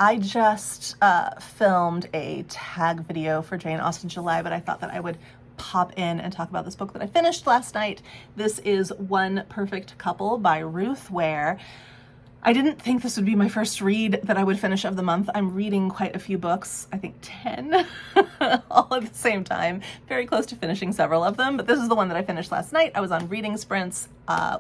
I just filmed a tag video for Jane Austen July, but I thought that I would pop in and talk about this book that I finished last night. This is One Perfect Couple by Ruth Ware. I didn't think this would be my first read that I would finish of the month. I'm reading quite a few books, I think 10, all at the same time. Very close to finishing several of them, but this is the one that I finished last night. I was on reading sprints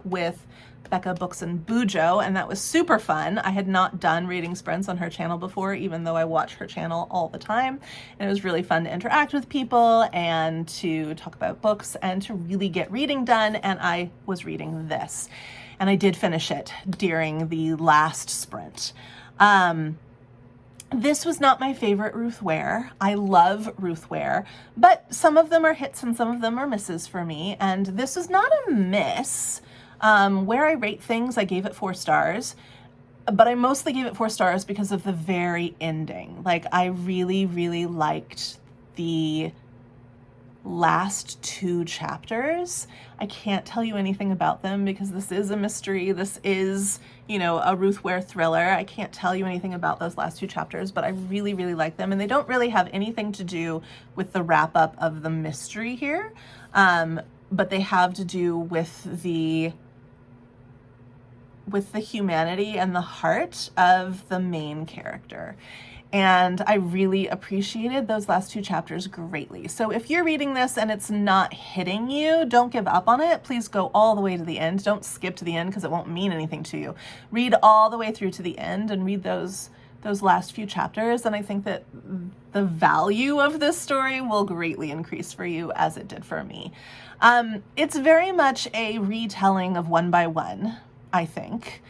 with Becca Books and Bujo, and that was super fun. I had not done reading sprints on her channel before, even though I watch her channel all the time. And it was really fun to interact with people and to talk about books and to really get reading done. And I was reading this, and I did finish it during the last sprint. This was not my favorite Ruth Ware. I love Ruth Ware, but some of them are hits and some of them are misses for me. And this is not a miss. Where I rate things, I gave it 4 stars, but I mostly gave it 4 stars because of the very ending. Like, I really, really liked the last 2 chapters. I can't tell you anything about them because this is a mystery. This is, you know, a Ruth Ware thriller. I can't tell you anything about those last 2 chapters, but I really, really like them. And they don't really have anything to do with the wrap up of the mystery here. But they have to do with the humanity and the heart of the main character. And I really appreciated those last 2 chapters greatly. So if you're reading this and it's not hitting you, don't give up on it. Please go all the way to the end. Don't skip to the end because it won't mean anything to you. Read all the way through to the end and read those last few chapters. And I think that the value of this story will greatly increase for you as it did for me. It's very much a retelling of One by One, I think,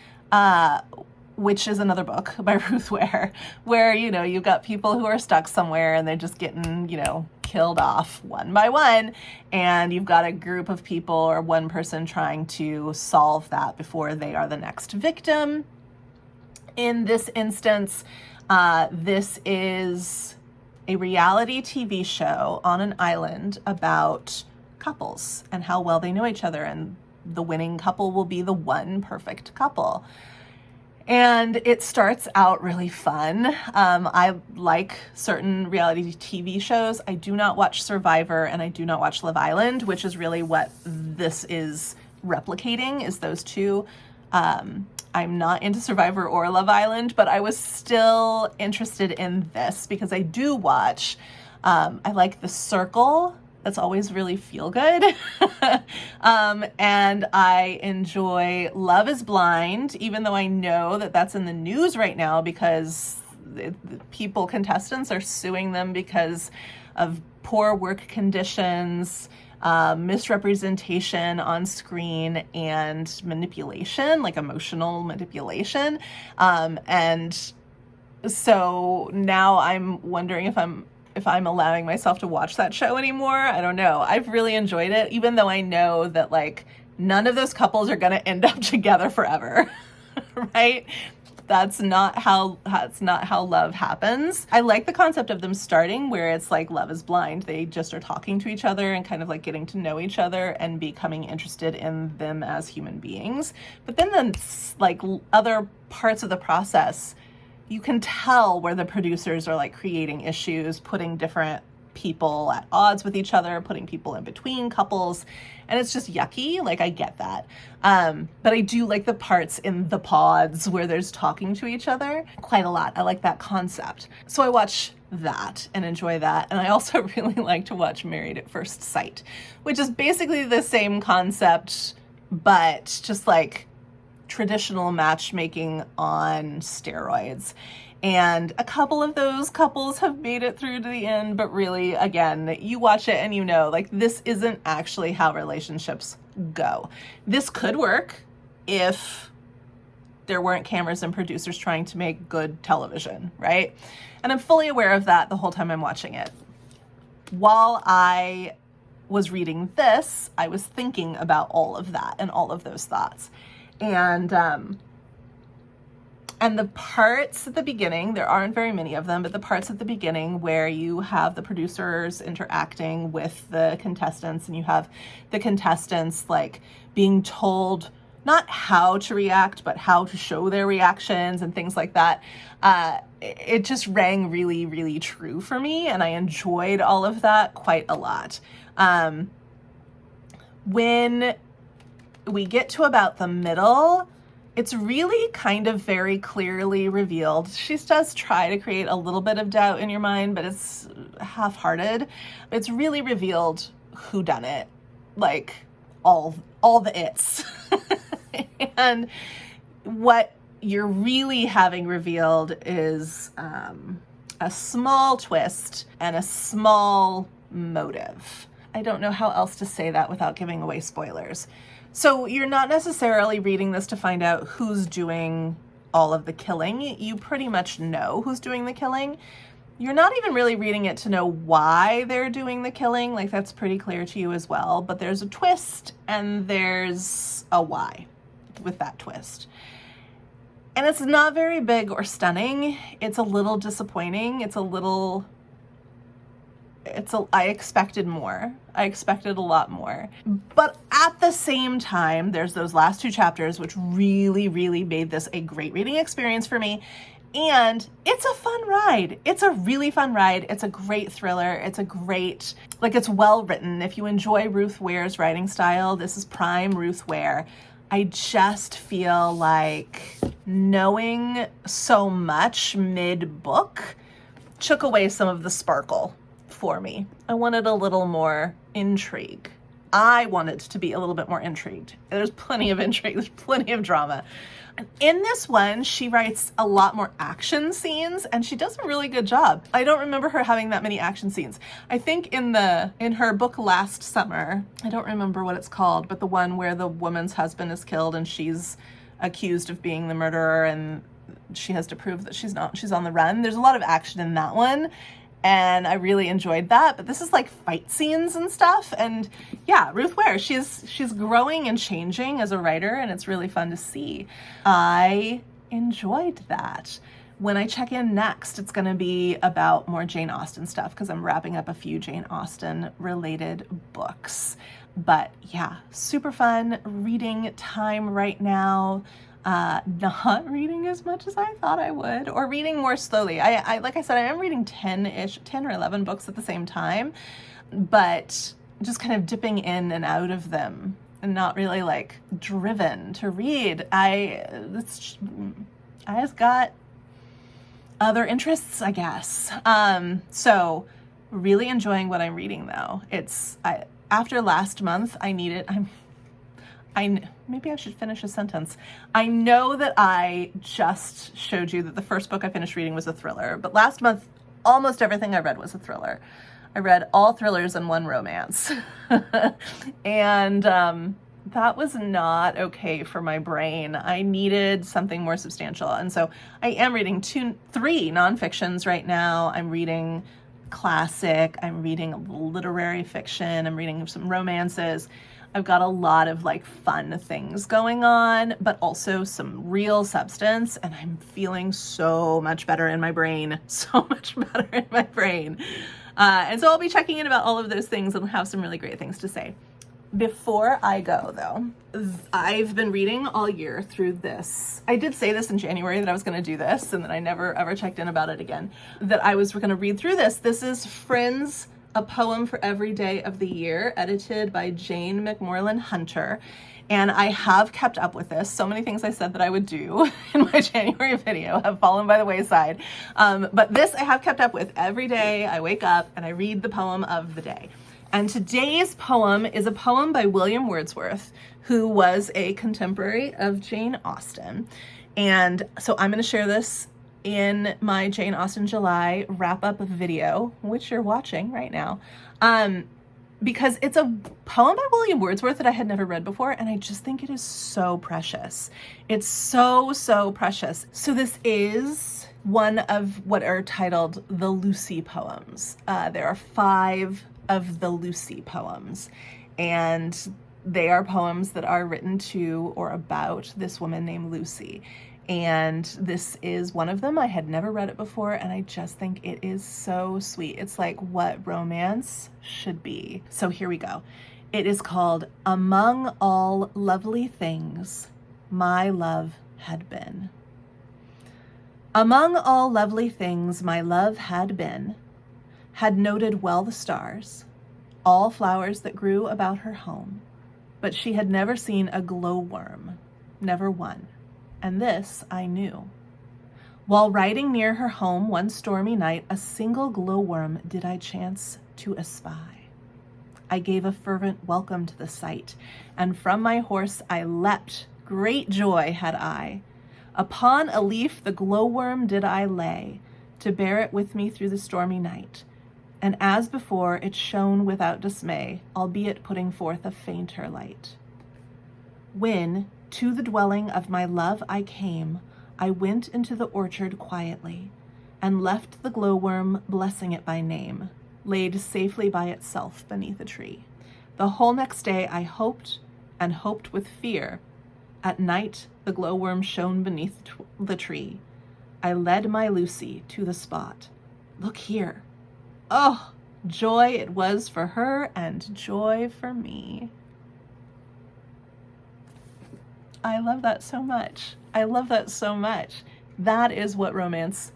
which is another book by Ruth Ware, where, you know, you've got people who are stuck somewhere and they're just getting, you know, killed off one by one. And you've got a group of people or one person trying to solve that before they are the next victim. In this instance, this is a reality TV show on an island about couples and how well they know each other, and the winning couple will be the one perfect couple. And it starts out really fun. I like certain reality TV shows. I do not watch Survivor and I do not watch Love Island, which is really what this is replicating, is those two. I'm not into Survivor or Love Island, but I was still interested in this because I do watch, I like The Circle. That's always really feel good. And I enjoy Love is Blind, even though I know that that's in the news right now because contestants are suing them because of poor work conditions, misrepresentation on screen, and manipulation, like emotional manipulation. And so now I'm wondering if I'm allowing myself to watch that show anymore. I don't know. I've really enjoyed it, even though I know that, like, none of those couples are going to end up together forever, right? That's not how love happens. I like the concept of them starting where it's like Love is Blind. They just are talking to each other and kind of like getting to know each other and becoming interested in them as human beings. But then like other parts of the process, you can tell where the producers are like creating issues, putting different people at odds with each other, putting people in between couples, and it's just yucky. Like, I get that. But I do like the parts in the pods where there's talking to each other quite a lot. I like that concept. So I watch that and enjoy that. And I also really like to watch Married at First Sight, which is basically the same concept, but just like traditional matchmaking on steroids. And a couple of those couples have made it through to the end, but really, again, you watch it and you know, like, this isn't actually how relationships go. This could work if there weren't cameras and producers trying to make good television, right? And I'm fully aware of that the whole time I'm watching it. While I was reading this, I was thinking about all of that and all of those thoughts. And the parts at the beginning, there aren't very many of them, but the parts at the beginning where you have the producers interacting with the contestants and you have the contestants like being told not how to react, but how to show their reactions and things like that. It just rang really, really true for me, and I enjoyed all of that quite a lot. When we get to about the middle, it's really kind of very clearly revealed. She does try to create a little bit of doubt in your mind, but it's half-hearted. It's really revealed who done it, like all the its. And what you're really having revealed is a small twist and a small motive. I don't know how else to say that without giving away spoilers. So you're not necessarily reading this to find out who's doing all of the killing. You pretty much know who's doing the killing. You're not even really reading it to know why they're doing the killing. Like, that's pretty clear to you as well. But there's a twist and there's a why with that twist. And it's not very big or stunning. It's a little disappointing. I expected more. I expected a lot more. But at the same time, there's those last 2 chapters, which really, really made this a great reading experience for me. And it's a fun ride. It's a really fun ride. It's a great thriller. It's well written. If you enjoy Ruth Ware's writing style, this is prime Ruth Ware. I just feel like knowing so much mid-book took away some of the sparkle for me. I wanted a little more intrigue. I wanted to be a little bit more intrigued. There's plenty of intrigue. There's plenty of drama. In this one, she writes a lot more action scenes, and she does a really good job. I don't remember her having that many action scenes. I think in her book last summer, I don't remember what it's called, but the one where the woman's husband is killed and she's accused of being the murderer and she has to prove that she's not, she's on the run. There's a lot of action in that one, and I really enjoyed that. But this is like fight scenes and stuff. And yeah, Ruth Ware, she's growing and changing as a writer, and it's really fun to see. I enjoyed that. When I check in next, it's going to be about more Jane Austen stuff because I'm wrapping up a few Jane Austen related books. But yeah, super fun reading time right now. Not reading as much as I thought I would, or reading more slowly. I like I said, I am reading 10 or 11 books at the same time, but just kind of dipping in and out of them and not really like driven to read. I just got other interests, I guess. So really enjoying what I'm reading though. After last month, maybe I should finish a sentence. I know that I just showed you that the first book I finished reading was a thriller, but last month, almost everything I read was a thriller. I read all thrillers and one romance. And that was not okay for my brain. I needed something more substantial. And so I am reading 3 nonfictions right now. I'm reading classic, I'm reading literary fiction, I'm reading some romances. I've got a lot of like fun things going on, but also some real substance, and I'm feeling so much better in my brain, and so I'll be checking in about all of those things and have some really great things to say. Before I go though, I've been reading all year through this. I did say this in January that I was going to do this, and then I never ever checked in about it again, that I was going to read through this. This is Friends, A Poem for Every Day of the Year, edited by Jane McMorland Hunter. And I have kept up with this. So many things I said that I would do in my January video have fallen by the wayside. But this I have kept up with. Every day I wake up and I read the poem of the day. And today's poem is a poem by William Wordsworth, who was a contemporary of Jane Austen. And so I'm going to share this in my Jane Austen July wrap-up video, which you're watching right now, because it's a poem by William Wordsworth that I had never read before, and I just think it is so precious. It's so, so precious. So this is one of what are titled the Lucy poems. There are 5 of the Lucy poems, and they are poems that are written to or about this woman named Lucy. And this is one of them. I had never read it before, and I just think it is so sweet. It's like what romance should be. So here we go. It is called Among All Lovely Things My Love Had Been. Among all lovely things my love had been, had noted well the stars, all flowers that grew about her home, but she had never seen a glowworm, never one, and this I knew. While riding near her home one stormy night, a single glowworm did I chance to espy. I gave a fervent welcome to the sight, and from my horse I leapt, great joy had I. Upon a leaf the glowworm did I lay, to bear it with me through the stormy night, and as before it shone without dismay, albeit putting forth a fainter light. When to the dwelling of my love I came, I went into the orchard quietly, and left the glowworm, blessing it by name, laid safely by itself beneath a tree. The whole next day I hoped, and hoped with fear. At night the glowworm shone beneath the tree. I led my Lucy to the spot. Look here. Oh, joy it was for her and joy for me. I love that so much. I love that so much. That is what romance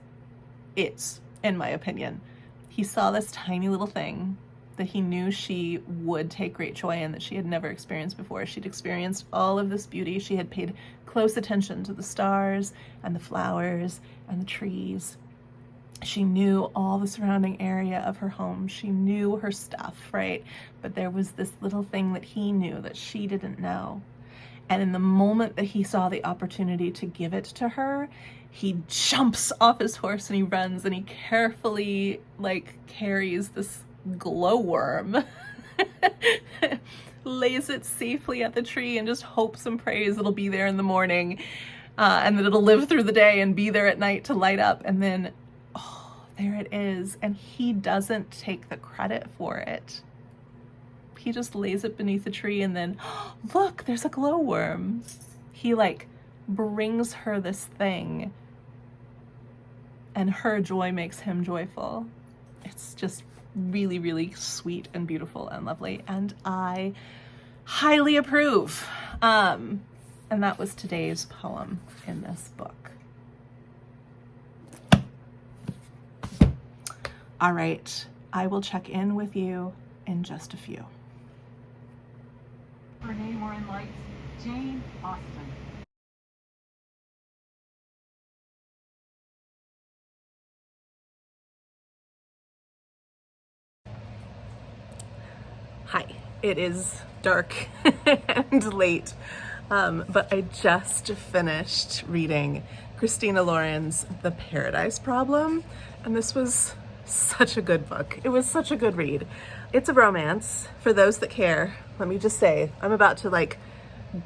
is, in my opinion. He saw this tiny little thing that he knew she would take great joy in, that she had never experienced before. She'd experienced all of this beauty. She had paid close attention to the stars and the flowers and the trees. She knew all the surrounding area of her home. She knew her stuff, right? But there was this little thing that he knew that she didn't know. And in the moment that he saw the opportunity to give it to her, he jumps off his horse and he runs and he carefully carries this glowworm, lays it safely at the tree and just hopes and prays it'll be there in the morning, and that it'll live through the day and be there at night to light up. And then, oh, there it is. And he doesn't take the credit for it. He just lays it beneath the tree and then, oh, look, there's a glowworm. He brings her this thing, and her joy makes him joyful. It's just really, really sweet and beautiful and lovely, and I highly approve. And that was today's poem in this book. All right, I will check in with you in just a few. Her name or in lights, Jane Austen. Hi, it is dark and late, but I just finished reading Christina Lauren's The Paradise Problem, and this was such a good book. It was such a good read. It's a romance, for those that care. Let me just say, I'm about to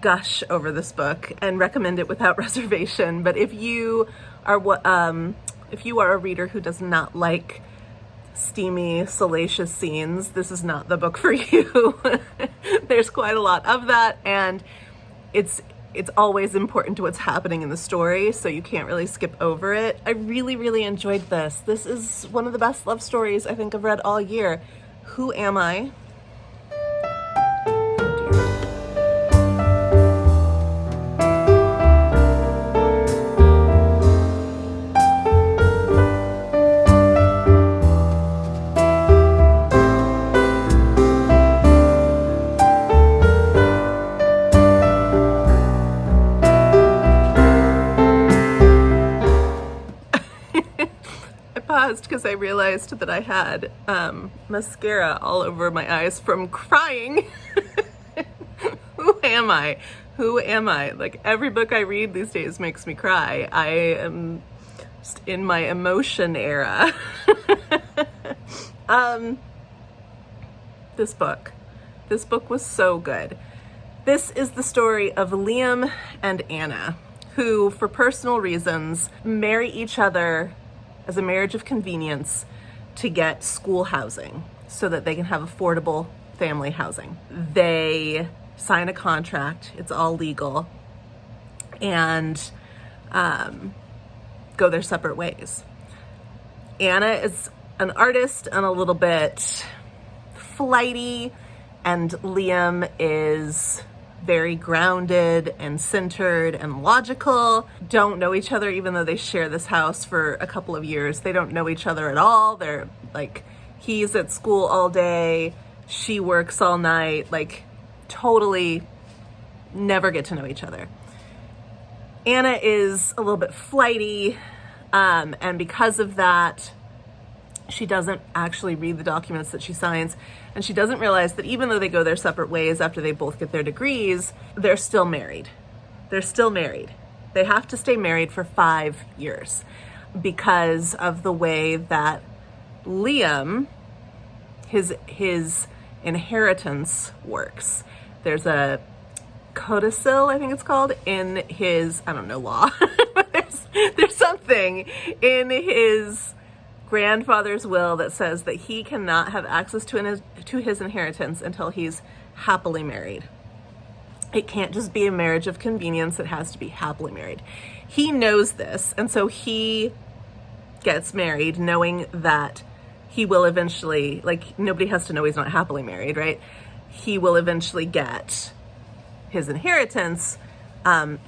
gush over this book and recommend it without reservation, but if you are a reader who does not like steamy, salacious scenes, this is not the book for you. There's quite a lot of that, and it's always important to what's happening in the story, so you can't really skip over it. I really, really enjoyed this. This is one of the best love stories I think I've read all year. Who am I? Because I realized that I had mascara all over my eyes from crying. Who am I? Who am I? Every book I read these days makes me cry. I am just in my emotion era. This book was so good. This is the story of Liam and Anna, who, for personal reasons, marry each other as a marriage of convenience to get school housing so that they can have affordable family housing. They sign a contract, it's all legal, and go their separate ways. Anna is an artist and a little bit flighty, And Liam is very grounded and centered and logical. Don't know each other, even though they share this house for a couple of years. They don't know each other at all. They're like, he's at school all day, she works all night, like totally never get to know each other. Anna is a little bit flighty, and because of that, she doesn't actually read the documents that she signs, and she doesn't realize that even though they go their separate ways after they both get their degrees, they're still married. They're still married. They have to stay married for 5 years because of the way that Liam, his inheritance works. There's a codicil, I think it's called, in his, I don't know law, but there's something in his grandfather's will that says that he cannot have access to his inheritance until he's happily married. It can't just be a marriage of convenience, it has to be happily married. He knows this, and so he gets married knowing that he will eventually, like, nobody has to know he's not happily married, right? He will eventually get his inheritance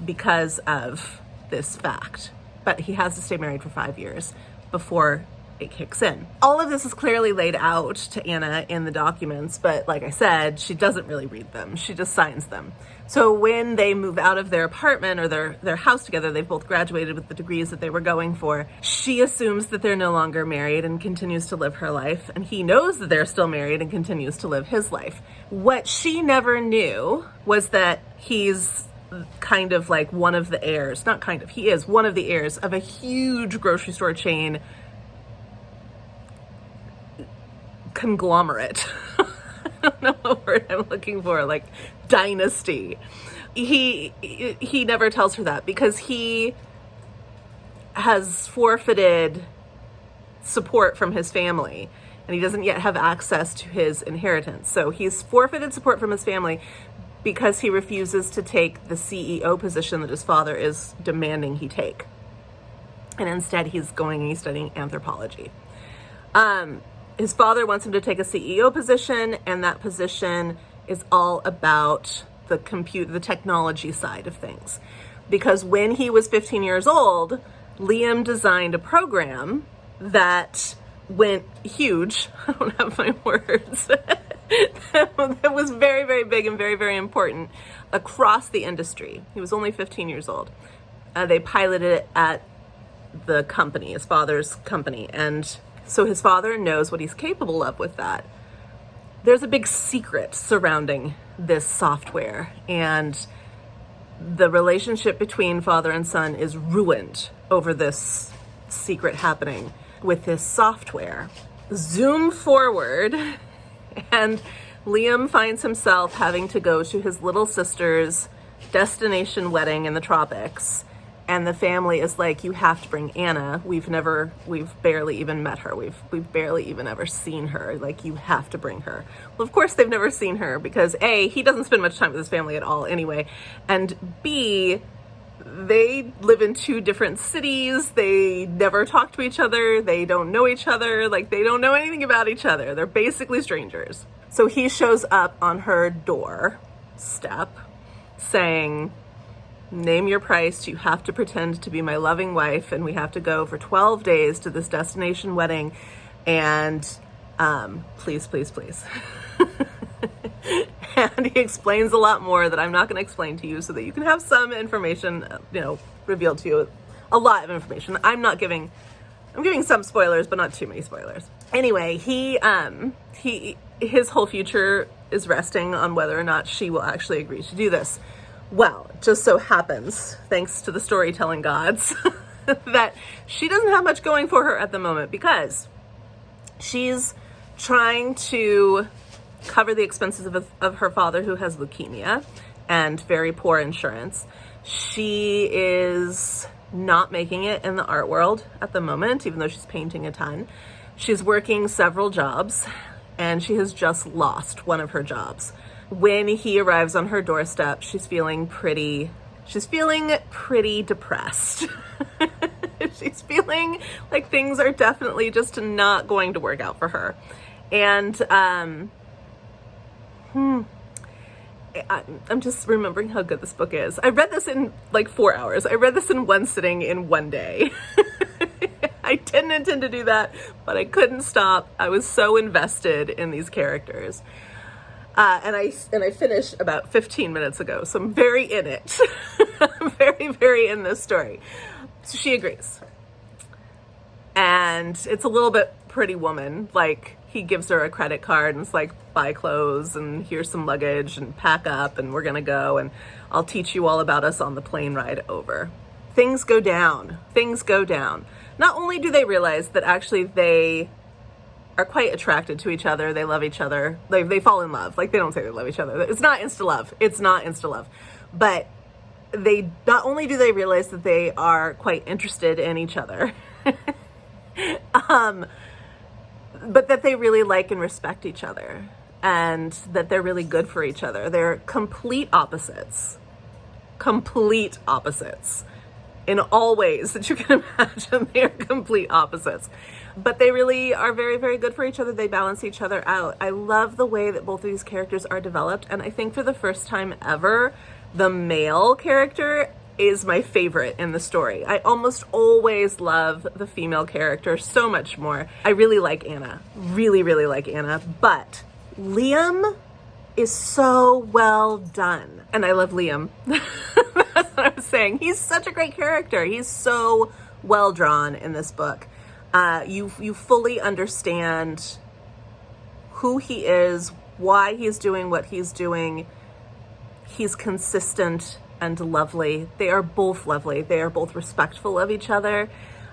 because of this fact. But he has to stay married for 5 years before it kicks in. All of this is clearly laid out to Anna in the documents, but like I said, she doesn't really read them. She just signs them. So when they move out of their apartment or their house together, they've both graduated with the degrees that they were going for. She assumes that they're no longer married and continues to live her life. And he knows that they're still married and continues to live his life. What she never knew was that he's kind of like one of the heirs, not kind of, he is one of the heirs of a huge grocery store chain conglomerate. I don't know what word I'm looking for, like dynasty. He never tells her that because he has forfeited support from his family and he doesn't yet have access to his inheritance. So he's forfeited support from his family because he refuses to take the CEO position that his father is demanding he take. And instead he's going and he's studying anthropology. His father wants him to take a CEO position, and that position is all about the technology side of things. Because when he was 15 years old, Liam designed a program that went huge. I don't have my words. That was very, very big and very, very important across the industry. He was only 15 years old. They piloted it at the company, his father's company, and so his father knows what he's capable of with that. There's a big secret surrounding this software, and the relationship between father and son is ruined over this secret happening with this software. Zoom forward, and Liam finds himself having to go to his little sister's destination wedding in the tropics. And the family is like, you have to bring Anna. We've barely even met her. We've barely even ever seen her. Like, you have to bring her. Well, of course they've never seen her because A, he doesn't spend much time with his family at all anyway. And B, they live in 2 different cities. They never talk to each other. They don't know each other. Like, they don't know anything about each other. They're basically strangers. So he shows up on her doorstep saying, name your price, you have to pretend to be my loving wife, and we have to go for 12 days to this destination wedding, and please, please, please. And he explains a lot more that I'm not going to explain to you so that you can have some information, revealed to you. A lot of information. I'm giving some spoilers, but not too many spoilers. Anyway, his whole future is resting on whether or not she will actually agree to do this. Well, it just so happens, thanks to the storytelling gods, that she doesn't have much going for her at the moment because she's trying to cover the expenses of her father, who has leukemia and very poor insurance. She is not making it in the art world at the moment, even though she's painting a ton. She's working several jobs, and she has just lost one of her jobs. When he arrives on her doorstep, she's feeling pretty depressed. She's feeling like things are definitely just not going to work out for her. And I'm just remembering how good this book is. I read this in like 4 hours. I read this in one sitting in one day. I didn't intend to do that, but I couldn't stop. I was so invested in these characters. And I finished about 15 minutes ago, so I'm very in it. I'm very, very in this story. So she agrees. And it's a little bit Pretty Woman, like he gives her a credit card and it's like, buy clothes and here's some luggage and pack up and we're gonna go and I'll teach you all about us on the plane ride over. Things go down. Things go down. Not only do they realize that actually they are quite attracted to each other, they love each other, they fall in love. Like, they don't say they love each other. It's not insta love. It's not insta love. But they, not only do they realize that they are quite interested in each other, but that they really like and respect each other and that they're really good for each other. They're complete opposites in all ways that you can imagine. They're complete opposites, but they really are very, very good for each other. They balance each other out. I love the way that both of these characters are developed. And I think for the first time ever, the male character is my favorite in the story. I almost always love the female character so much more. I really like Anna, really, really like Anna, but Liam is so well done. And I love Liam. That's what I was saying. He's such a great character. He's so well drawn in this book. You fully understand who he is, why he's doing what he's doing. He's consistent and lovely. They are both lovely. They are both respectful of each other.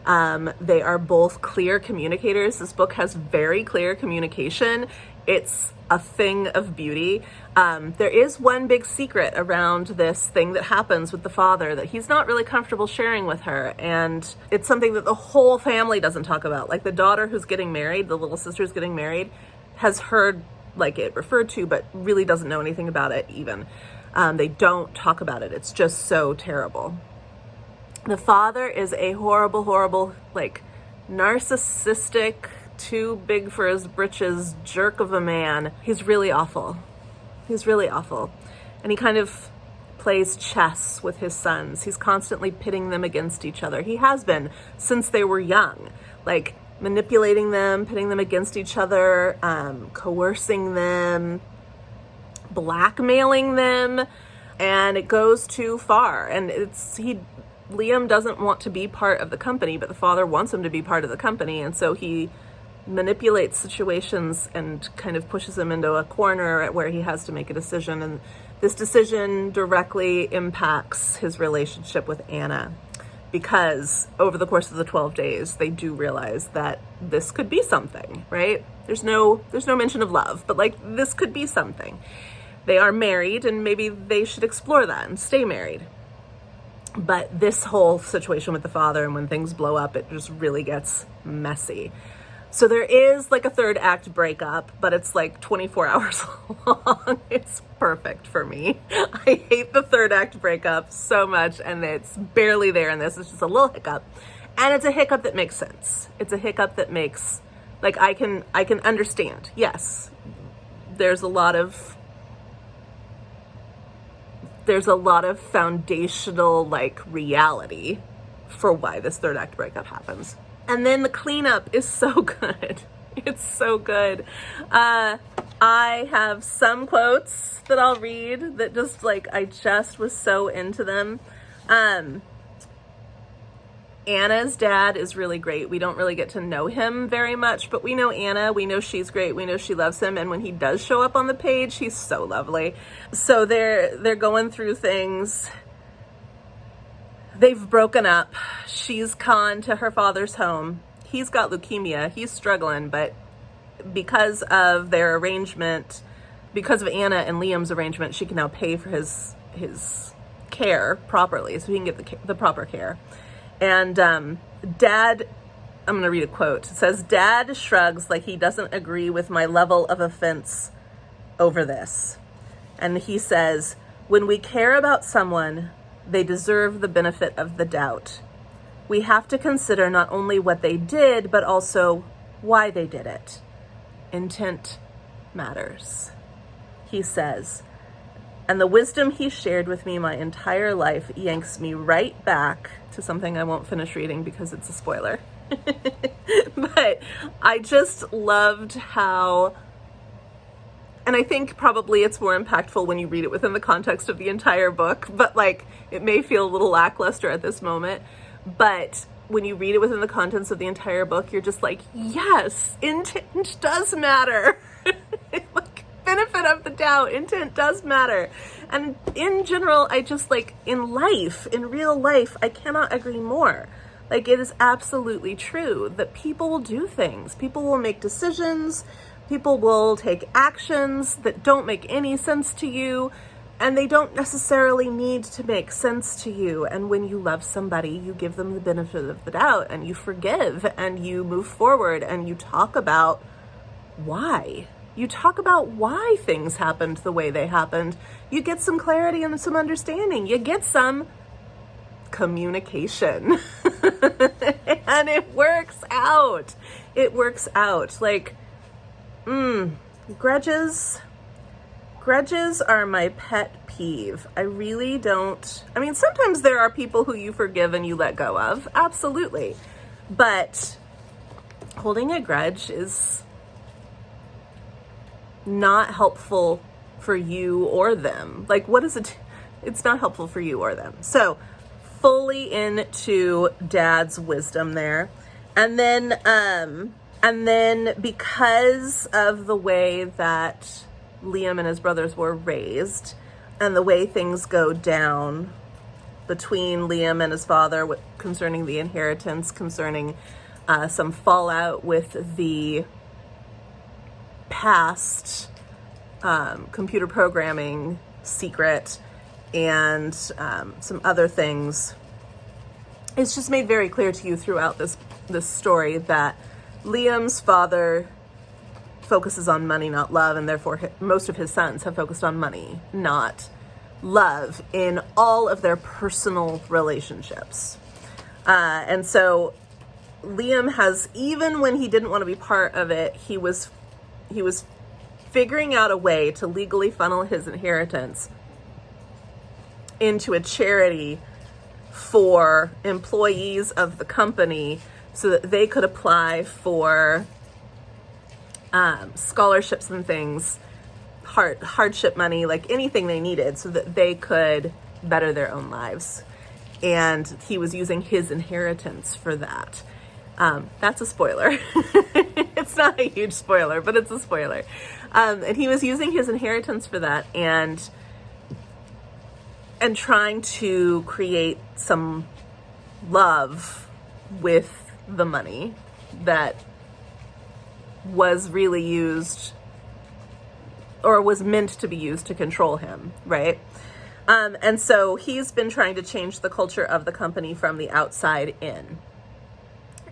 They are both clear communicators. This book has very clear communication. It's a thing of beauty. There is one big secret around this thing that happens with the father that he's not really comfortable sharing with her. And it's something that the whole family doesn't talk about. Like the daughter who's getting married, the little sister who's getting married, has heard like it referred to, but really doesn't know anything about it even. They don't talk about it. It's just so terrible. The father is a horrible, horrible, like narcissistic, too big for his britches jerk of a man. He's really awful. He's really awful. And he kind of plays chess with his sons. He's constantly pitting them against each other. He has been since they were young, like manipulating them, pitting them against each other, coercing them, blackmailing them, and it goes too far. And Liam doesn't want to be part of the company, but the father wants him to be part of the company, and so he manipulates situations and kind of pushes him into a corner where he has to make a decision, and this decision directly impacts his relationship with Anna, because over the course of the 12 days they do realize that this could be something, right? There's no mention of love, but like this could be something. They are married and maybe they should explore that and stay married. But this whole situation with the father, and when things blow up, it just really gets messy. So there is like a third act breakup, but it's like 24 hours long. It's perfect for me. I hate the third act breakup so much, and it's barely there in this. It's just a little hiccup. And it's a hiccup that makes sense. It's a hiccup that makes, like, I can understand. Yes, there's a lot of foundational, like, reality for why this third act breakup happens. And then the cleanup is so good. It's so good. I have some quotes that I'll read that just, like, I just was so into them. Anna's dad is really great. We don't really get to know him very much, but we know Anna. We know she's great. We know she loves him. And when he does show up on the page, he's so lovely. So they're going through things. They've broken up. She's gone to her father's home. He's got leukemia. He's struggling, but because of their arrangement, because of Anna and Liam's arrangement, she can now pay for his care properly, so he can get the proper care. And Dad, I'm going to read a quote. It says, "Dad shrugs like he doesn't agree with my level of offense over this." And he says, "When we care about someone, they deserve the benefit of the doubt. We have to consider not only what they did, but also why they did it. Intent matters." he says, and the wisdom he shared with me my entire life yanks me right back to something I won't finish reading because it's a spoiler. But I just loved how, and I think probably it's more impactful when you read it within the context of the entire book, but like it may feel a little lackluster at this moment, but when you read it within the contents of the entire book, you're just like, yes, intent does matter. Like, benefit of the doubt, intent does matter. And in general, I just like, in life, in real life, I cannot agree more. Like, it is absolutely true that people will do things. People will make decisions. People will take actions that don't make any sense to you, and they don't necessarily need to make sense to you. And when you love somebody, you give them the benefit of the doubt, and you forgive, and you move forward, and you talk about why. You talk about why things happened the way they happened. You get some clarity and some understanding. You get some communication. And it works out. It works out. Like, grudges are my pet peeve. I really don't, I mean, sometimes there are people who you forgive and you let go of. Absolutely. But holding a grudge is not helpful for you or them. Like, what is it? It's not helpful for you or them. So fully into Dad's wisdom there. And then because of the way that Liam and his brothers were raised and the way things go down between Liam and his father concerning the inheritance, concerning some fallout with the past computer programming secret and some other things, it's just made very clear to you throughout this story that Liam's father focuses on money, not love, and therefore most of his sons have focused on money, not love, in all of their personal relationships. And so Liam has, even when he didn't want to be part of it, he was figuring out a way to legally funnel his inheritance into a charity for employees of the company so that they could apply for scholarships and things, hardship money, like anything they needed so that they could better their own lives. And he was using his inheritance for that. That's a spoiler. It's not a huge spoiler, but it's a spoiler. And he was using his inheritance for that and trying to create some love with the money that was really used, or was meant to be used, to control him, right? And so he's been trying to change the culture of the company from the outside in.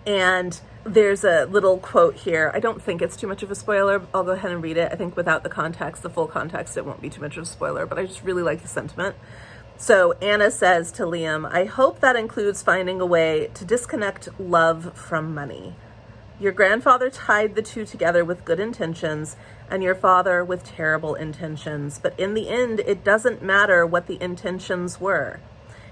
And there's a little quote here. I don't think it's too much of a spoiler. I'll go ahead and read it. I think without the context, the full context, it won't be too much of a spoiler, but I just really like the sentiment. So Anna says to Liam, "I hope that includes finding a way to disconnect love from money. Your grandfather tied the two together with good intentions, and your father with terrible intentions. But in the end, it doesn't matter what the intentions were.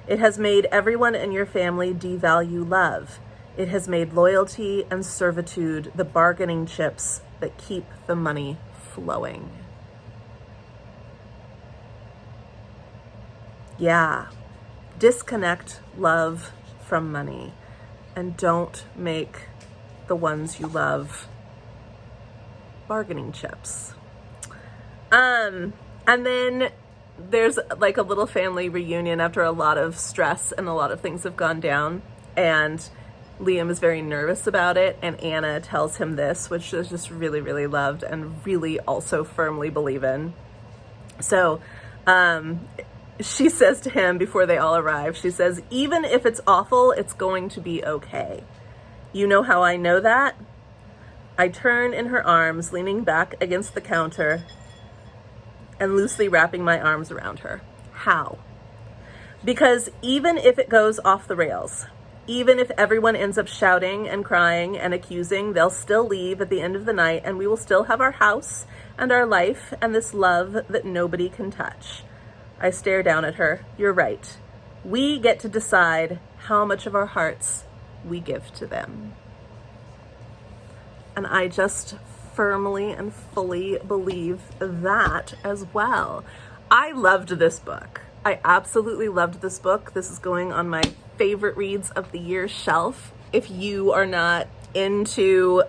It has made everyone in your family devalue love. It has made loyalty and servitude the bargaining chips that keep the money flowing." Yeah, disconnect love from money and don't make the ones you love bargaining chips. And then there's like a little family reunion after a lot of stress and a lot of things have gone down, and Liam is very nervous about it, and Anna tells him this, which is just really, really loved and really also firmly believe in. So she says to him before they all arrive, she says, "Even if it's awful, it's going to be okay. You know how I know that?" I turn in her arms, leaning back against the counter and loosely wrapping my arms around her. How? Because even if it goes off the rails, Even if everyone ends up shouting and crying and accusing, they'll still leave at the end of the night, and we will still have our house and our life and this love that nobody can touch. I stare down at her. You're right. We get to decide how much of our hearts we give to them. And I just firmly and fully believe that as well. I loved this book. I absolutely loved this book. This is going on my favorite reads of the year shelf. If you are not into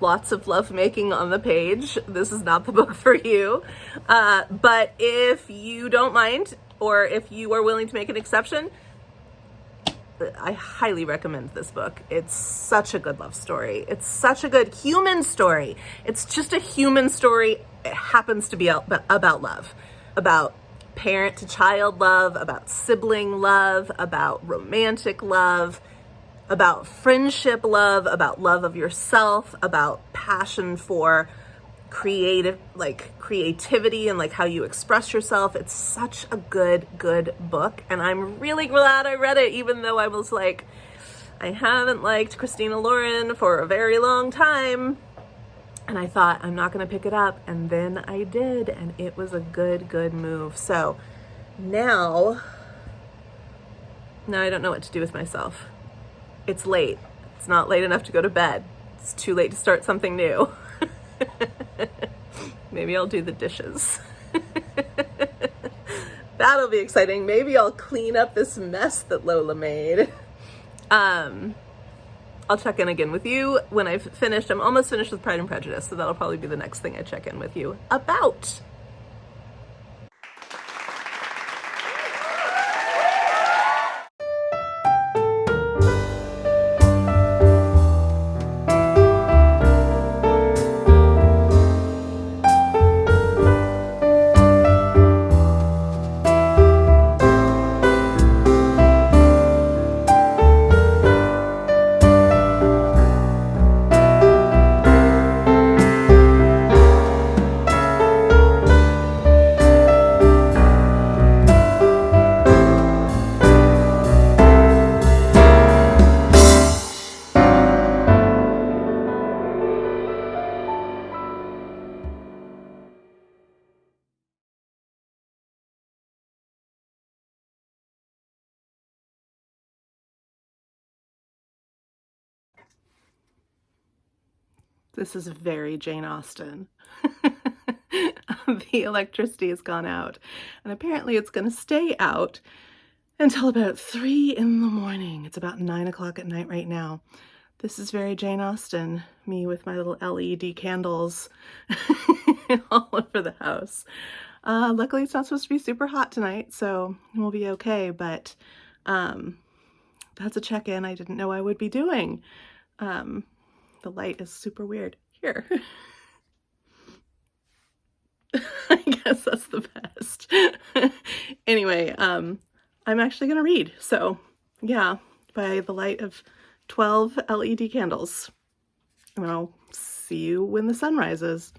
lots of lovemaking on the page, this is not the book for you. But if you don't mind, or if you are willing to make an exception, I highly recommend this book. It's such a good love story. It's such a good human story. It's just a human story. It happens to be about love, about parent to child love, about sibling love, about romantic love, about friendship love, about love of yourself, about passion for creativity and like how you express yourself. It's such a good book, and I'm really glad I read it, even though I was like, I haven't liked Christina Lauren for a very long time, and I thought I'm not going to pick it up, and then I did, and it was a good move. So now I don't know what to do with myself. It's late. It's not late enough to go to bed. It's too late to start something new. Maybe I'll do the dishes. That'll be exciting. Maybe I'll clean up this mess that Lola made. I'll check in again with you when I've finished. I'm almost finished with Pride and Prejudice, so that'll probably be the next thing I check in with you about. This is very Jane Austen. The electricity has gone out, and apparently it's going to stay out until about 3 in the morning. It's about 9 o'clock at night right now. This is very Jane Austen, me with my little LED candles all over the house. Luckily it's not supposed to be super hot tonight, so we'll be okay, but that's a check-in I didn't know I would be doing. The light is super weird. Here. I guess that's the best. Anyway, I'm actually gonna read. So yeah, by the light of 12 LED candles. And I'll see you when the sun rises.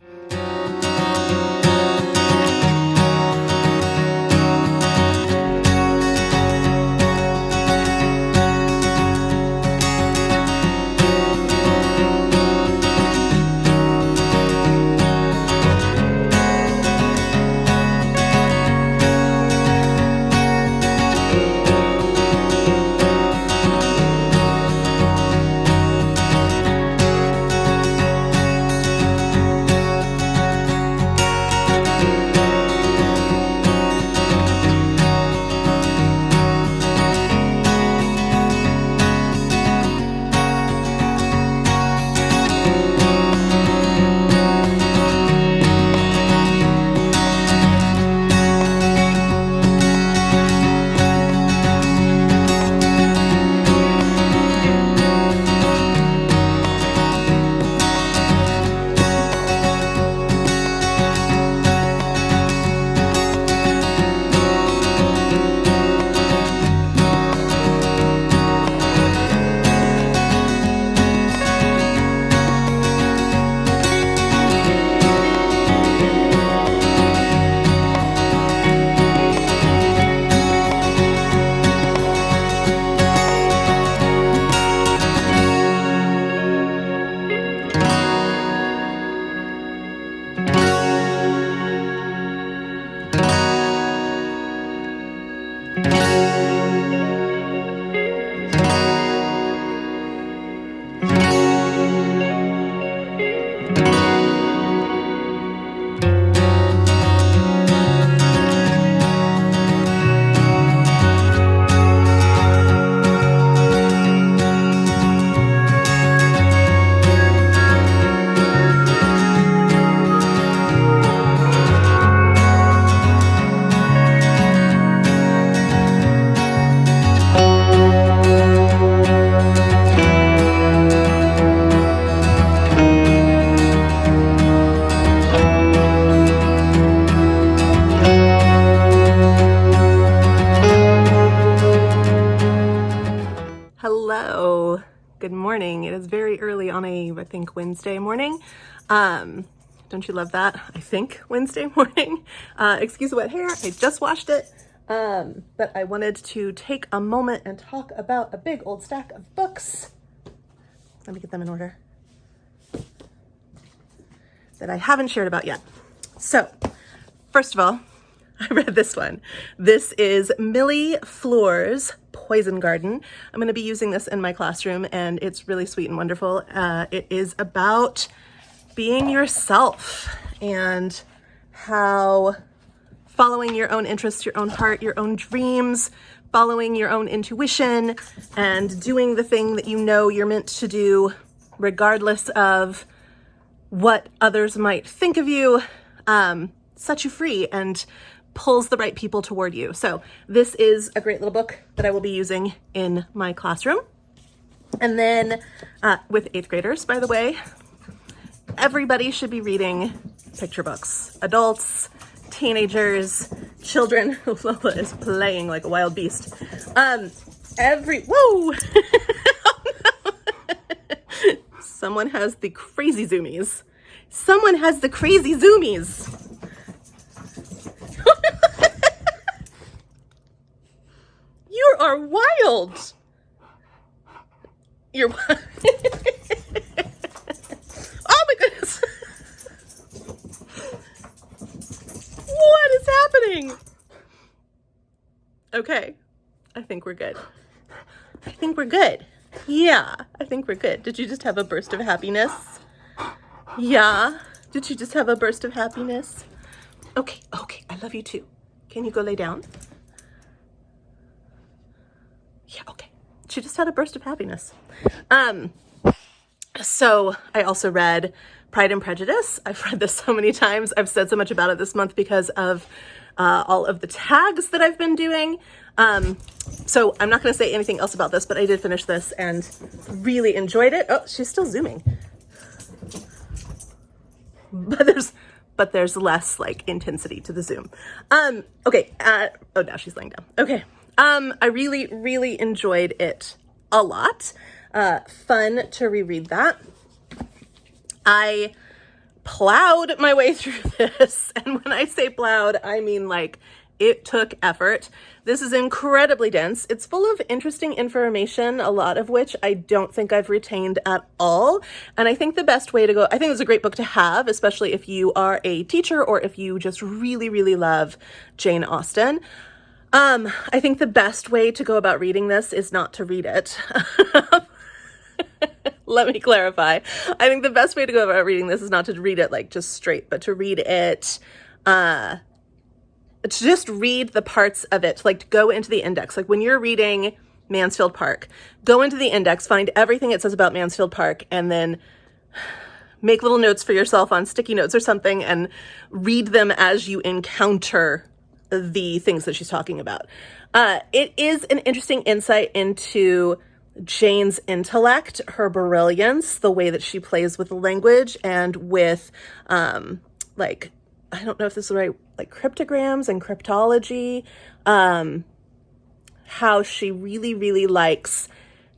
Hello, good morning. It is very early on I think, Wednesday morning. Don't you love that? I think Wednesday morning. Excuse the wet hair, I just washed it. But I wanted to take a moment and talk about a big old stack of books. Let me get them in order. That I haven't shared about yet. So, first of all, I read this one. This is Millie Fleur's Poison Garden. I'm going to be using this in my classroom, and it's really sweet and wonderful. It is about being yourself and how following your own interests, your own heart, your own dreams, following your own intuition, and doing the thing that you know you're meant to do, regardless of what others might think of you, sets you free and pulls the right people toward you. So this is a great little book that I will be using in my classroom. And then with 8th graders, by the way, everybody should be reading picture books. Adults, teenagers, children. Lola is playing like a wild beast. Whoa! Oh, no. Someone has the crazy zoomies. Someone has the crazy zoomies. You are wild. You're wild. Oh my goodness. What is happening? Okay. I think we're good. I think we're good. Yeah, I think we're good. Did you just have a burst of happiness? Yeah. Did you just have a burst of happiness? Okay, I love you too. Can you go lay down? Yeah, okay. She just had a burst of happiness. So I also read Pride and Prejudice. I've read this so many times. I've said so much about it this month because of all of the tags that I've been doing. So I'm not going to say anything else about this, but I did finish this and really enjoyed it. Oh, she's still zooming. But there's less like intensity to the zoom. Okay. Oh, now she's laying down. Okay. I really, really enjoyed it a lot. Fun to reread that. I plowed my way through this. And when I say plowed, I mean like it took effort. This is incredibly dense. It's full of interesting information, a lot of which I don't think I've retained at all. And I think the best way to go, I think it's a great book to have, especially if you are a teacher or if you just really, really love Jane Austen. I think the best way to go about reading this is not to read it. Let me clarify. I think the best way to go about reading this is not to read it like just straight, but to read it, to just read the parts of it, like to go into the index. Like when you're reading Mansfield Park, go into the index, find everything it says about Mansfield Park, and then make little notes for yourself on sticky notes or something and read them as you encounter the things that she's talking about. It is an interesting insight into Jane's intellect, her brilliance, the way that she plays with the language and with, like, I don't know if this is right, like cryptograms and cryptology, how she really, really likes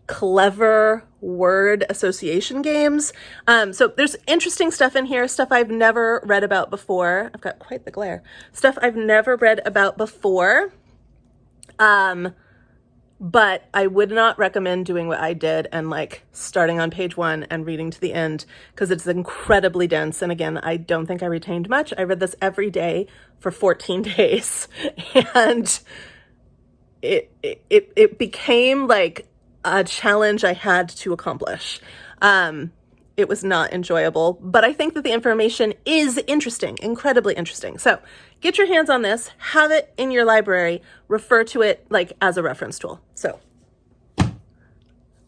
clever word association games. So there's interesting stuff in here, stuff I've never read about before. I've got quite the glare. Stuff I've never read about before. But I would not recommend doing what I did and like starting on page 1 and reading to the end because it's incredibly dense. And again, I don't think I retained much. I read this every day for 14 days and it became like a challenge I had to accomplish. It was not enjoyable, but I think that the information is interesting, incredibly interesting. So get your hands on this, have it in your library, refer to it like as a reference tool. So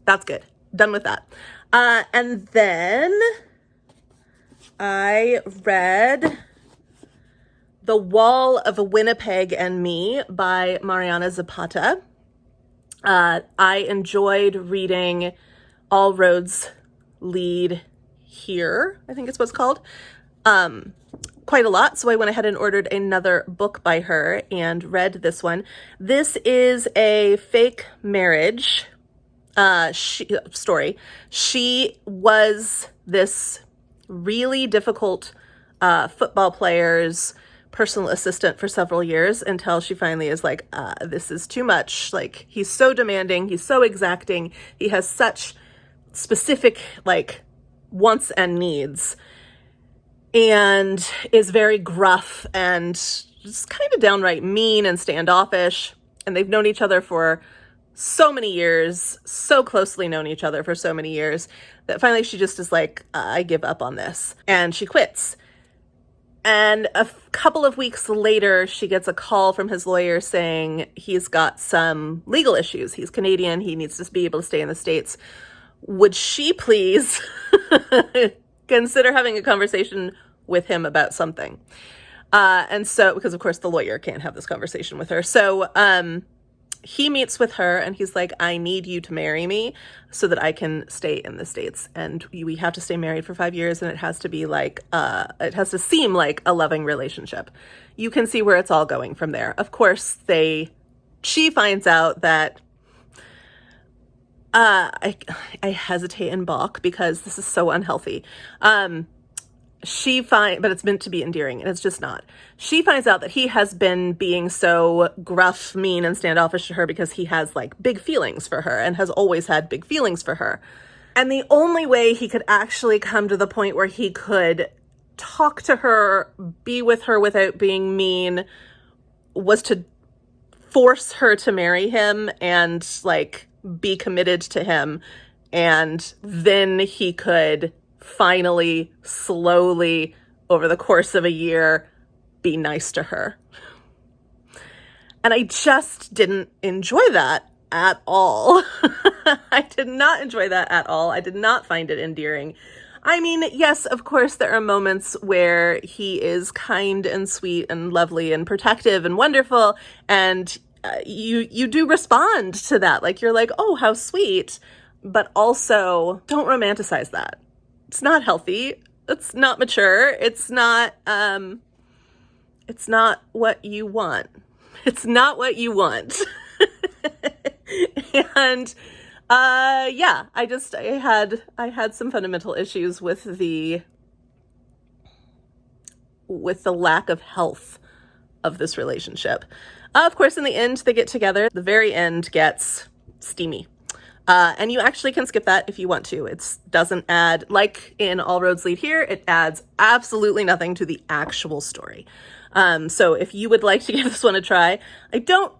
that's good. Done with that. And then I read The Wall of Winnipeg and Me by Mariana Zapata. I enjoyed reading All Roads Lead Here, I think it's what's called, quite a lot. So I went ahead and ordered another book by her and read this one. This is a fake marriage story. She was this really difficult football player's personal assistant for several years until she finally is like, this is too much. Like, he's so demanding, he's so exacting, he has such specific like wants and needs, and is very gruff and just kind of downright mean and standoffish. And they've known each other for so many years, so closely known each other for so many years, that finally she just is like, I give up on this. And she quits. And a couple of weeks later, she gets a call from his lawyer saying he's got some legal issues. He's Canadian. He needs to be able to stay in the States. Would she please consider having a conversation with him about something? And so, because of course the lawyer can't have this conversation with her. So, he meets with her and he's like, I need you to marry me so that I can stay in the States. And we have to stay married for 5 years, and it has to be like, it has to seem like a loving relationship. You can see where it's all going from there. Of course, she finds out that, I hesitate and balk because this is so unhealthy. But it's meant to be endearing, and it's just not. She finds out that he has been being so gruff, mean, and standoffish to her because he has like big feelings for her and has always had big feelings for her. And the only way he could actually come to the point where he could talk to her, be with her without being mean, was to force her to marry him and like be committed to him. And then he could finally, slowly, over the course of a year, be nice to her. And I just didn't enjoy that at all. I did not enjoy that at all. I did not find it endearing. I mean, yes, of course, there are moments where he is kind and sweet and lovely and protective and wonderful, and you do respond to that. Like, you're like, oh, how sweet. But also, don't romanticize that. It's not healthy. It's not mature. It's not what you want. It's not what you want. And yeah, I had some fundamental issues with the lack of health of this relationship. Of course, in the end, they get together. The very end gets steamy. And you actually can skip that if you want to. It doesn't add, like in All Roads Lead Here, it adds absolutely nothing to the actual story. So if you would like to give this one a try, I don't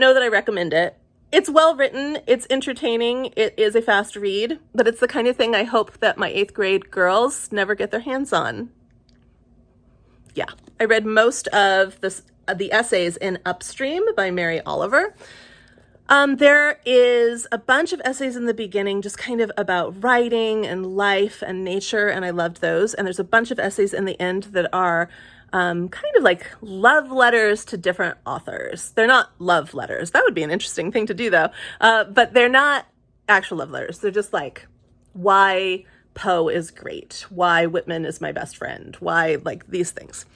know that I recommend it. It's well written, it's entertaining, it is a fast read, but it's the kind of thing I hope that my 8th grade girls never get their hands on. Yeah, I read most of the essays in Upstream by Mary Oliver. There is a bunch of essays in the beginning just kind of about writing and life and nature, and I loved those. And there's a bunch of essays in the end that are kind of like love letters to different authors. They're not love letters. That would be an interesting thing to do, though. But they're not actual love letters. They're just like, why Poe is great, why Whitman is my best friend, why, like, these things.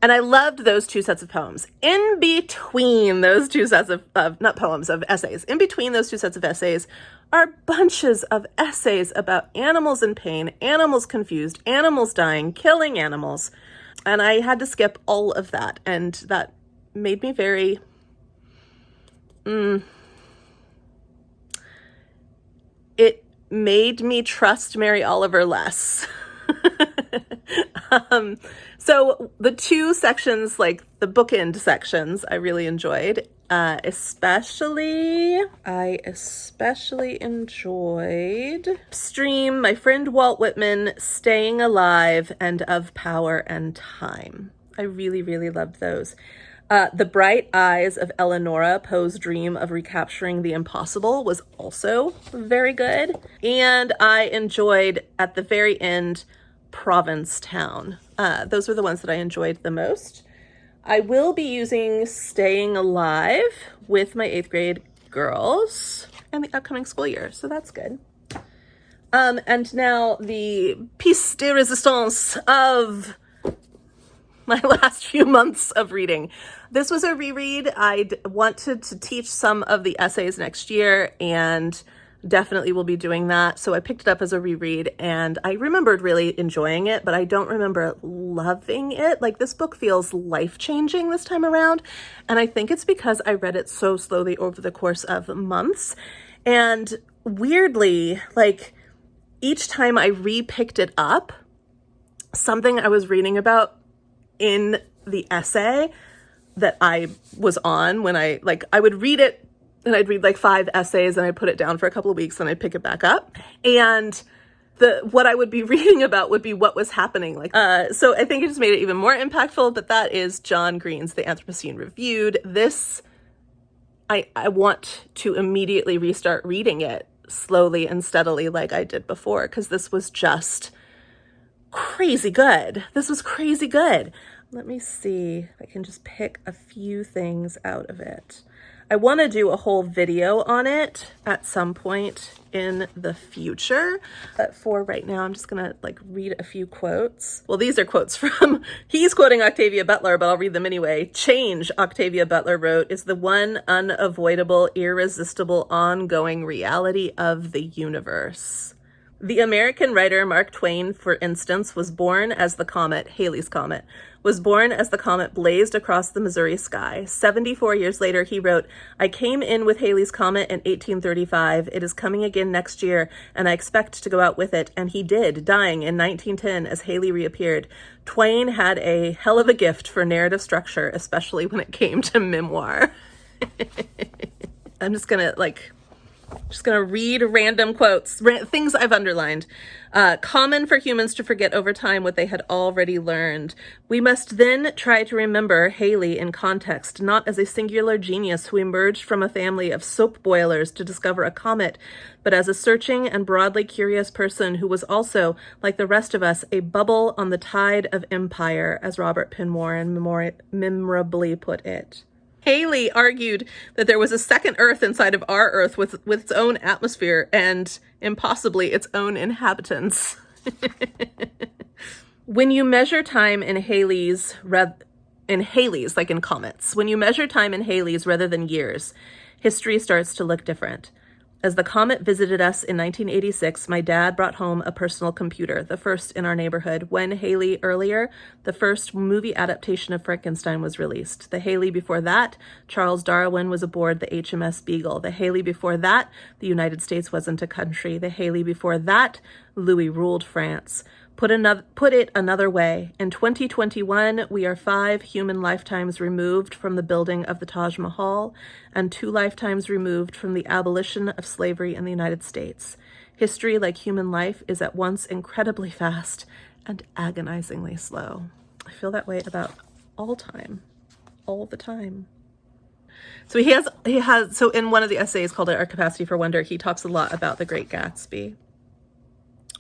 And I loved those 2 sets of poems. In between those 2 sets of essays, in between those 2 sets of essays are bunches of essays about animals in pain, animals confused, animals dying, killing animals. And I had to skip all of that. And that made me very, it made me trust Mary Oliver less. So the two sections, like the bookend sections, I really enjoyed. I especially enjoyed Stream, My Friend Walt Whitman, Staying Alive, and Of Power and Time. I really, really loved those. The Bright Eyes of Eleonora, Poe's dream of recapturing the impossible, was also very good. And I enjoyed, at the very end, Provincetown. Those were the ones that I enjoyed the most. I will be using Staying Alive with my 8th grade girls and the upcoming school year, so that's good. And now the piece de resistance of my last few months of reading. This was a reread. I wanted to teach some of the essays next year and definitely will be doing that. So I picked it up as a reread and I remembered really enjoying it, but I don't remember loving it. Like, this book feels life-changing this time around. And I think it's because I read it so slowly over the course of months. And weirdly, like, each time I re-picked it up, something I was reading about in the essay that I was on when I would read it and I'd read like 5 essays and I'd put it down for a couple of weeks and I'd pick it back up. And what I would be reading about would be what was happening. So I think it just made it even more impactful, but that is John Green's The Anthropocene Reviewed. This, I want to immediately restart reading it slowly and steadily like I did before, because this was just crazy good. This was crazy good. Let me see if I can just pick a few things out of it. I want to do a whole video on it at some point in the future. But for right now, I'm just going to read a few quotes. Well, these are quotes from, he's quoting Octavia Butler, but I'll read them anyway. Change, Octavia Butler wrote, is the one unavoidable, irresistible, ongoing reality of the universe. The American writer Mark Twain, for instance, was born as the comet, Halley's Comet, was born as the comet blazed across the Missouri sky. 74 years later, he wrote, I came in with Halley's Comet in 1835. It is coming again next year, and I expect to go out with it. And he did, dying in 1910 as Halley reappeared. Twain had a hell of a gift for narrative structure, especially when it came to memoir. I'm just gonna read random quotes, things I've underlined. Common for humans to forget over time what they had already learned. We must then try to remember Halley in context, not as a singular genius who emerged from a family of soap boilers to discover a comet, but as a searching and broadly curious person who was also, like the rest of us, a bubble on the tide of empire, as Robert Penn Warren memorably put it. Halley argued that there was a second Earth inside of our Earth with its own atmosphere and, impossibly, its own inhabitants. When you measure time in Halley's, like in comets, when you measure time in Halley's rather than years, history starts to look different. As the comet visited us in 1986, my dad brought home a personal computer, the first in our neighborhood. When Halley earlier, the first movie adaptation of Frankenstein was released. The Halley before that, Charles Darwin was aboard the HMS Beagle. The Halley before that, the United States wasn't a country. The Halley before that, Louis ruled France. Put it another way, in 2021, we are 5 human lifetimes removed from the building of the Taj Mahal and 2 lifetimes removed from the abolition of slavery in the United States. History, like human life, is at once incredibly fast and agonizingly slow. I feel that way about all time, all the time. So so in one of the essays called Our Capacity for Wonder, he talks a lot about The Great Gatsby,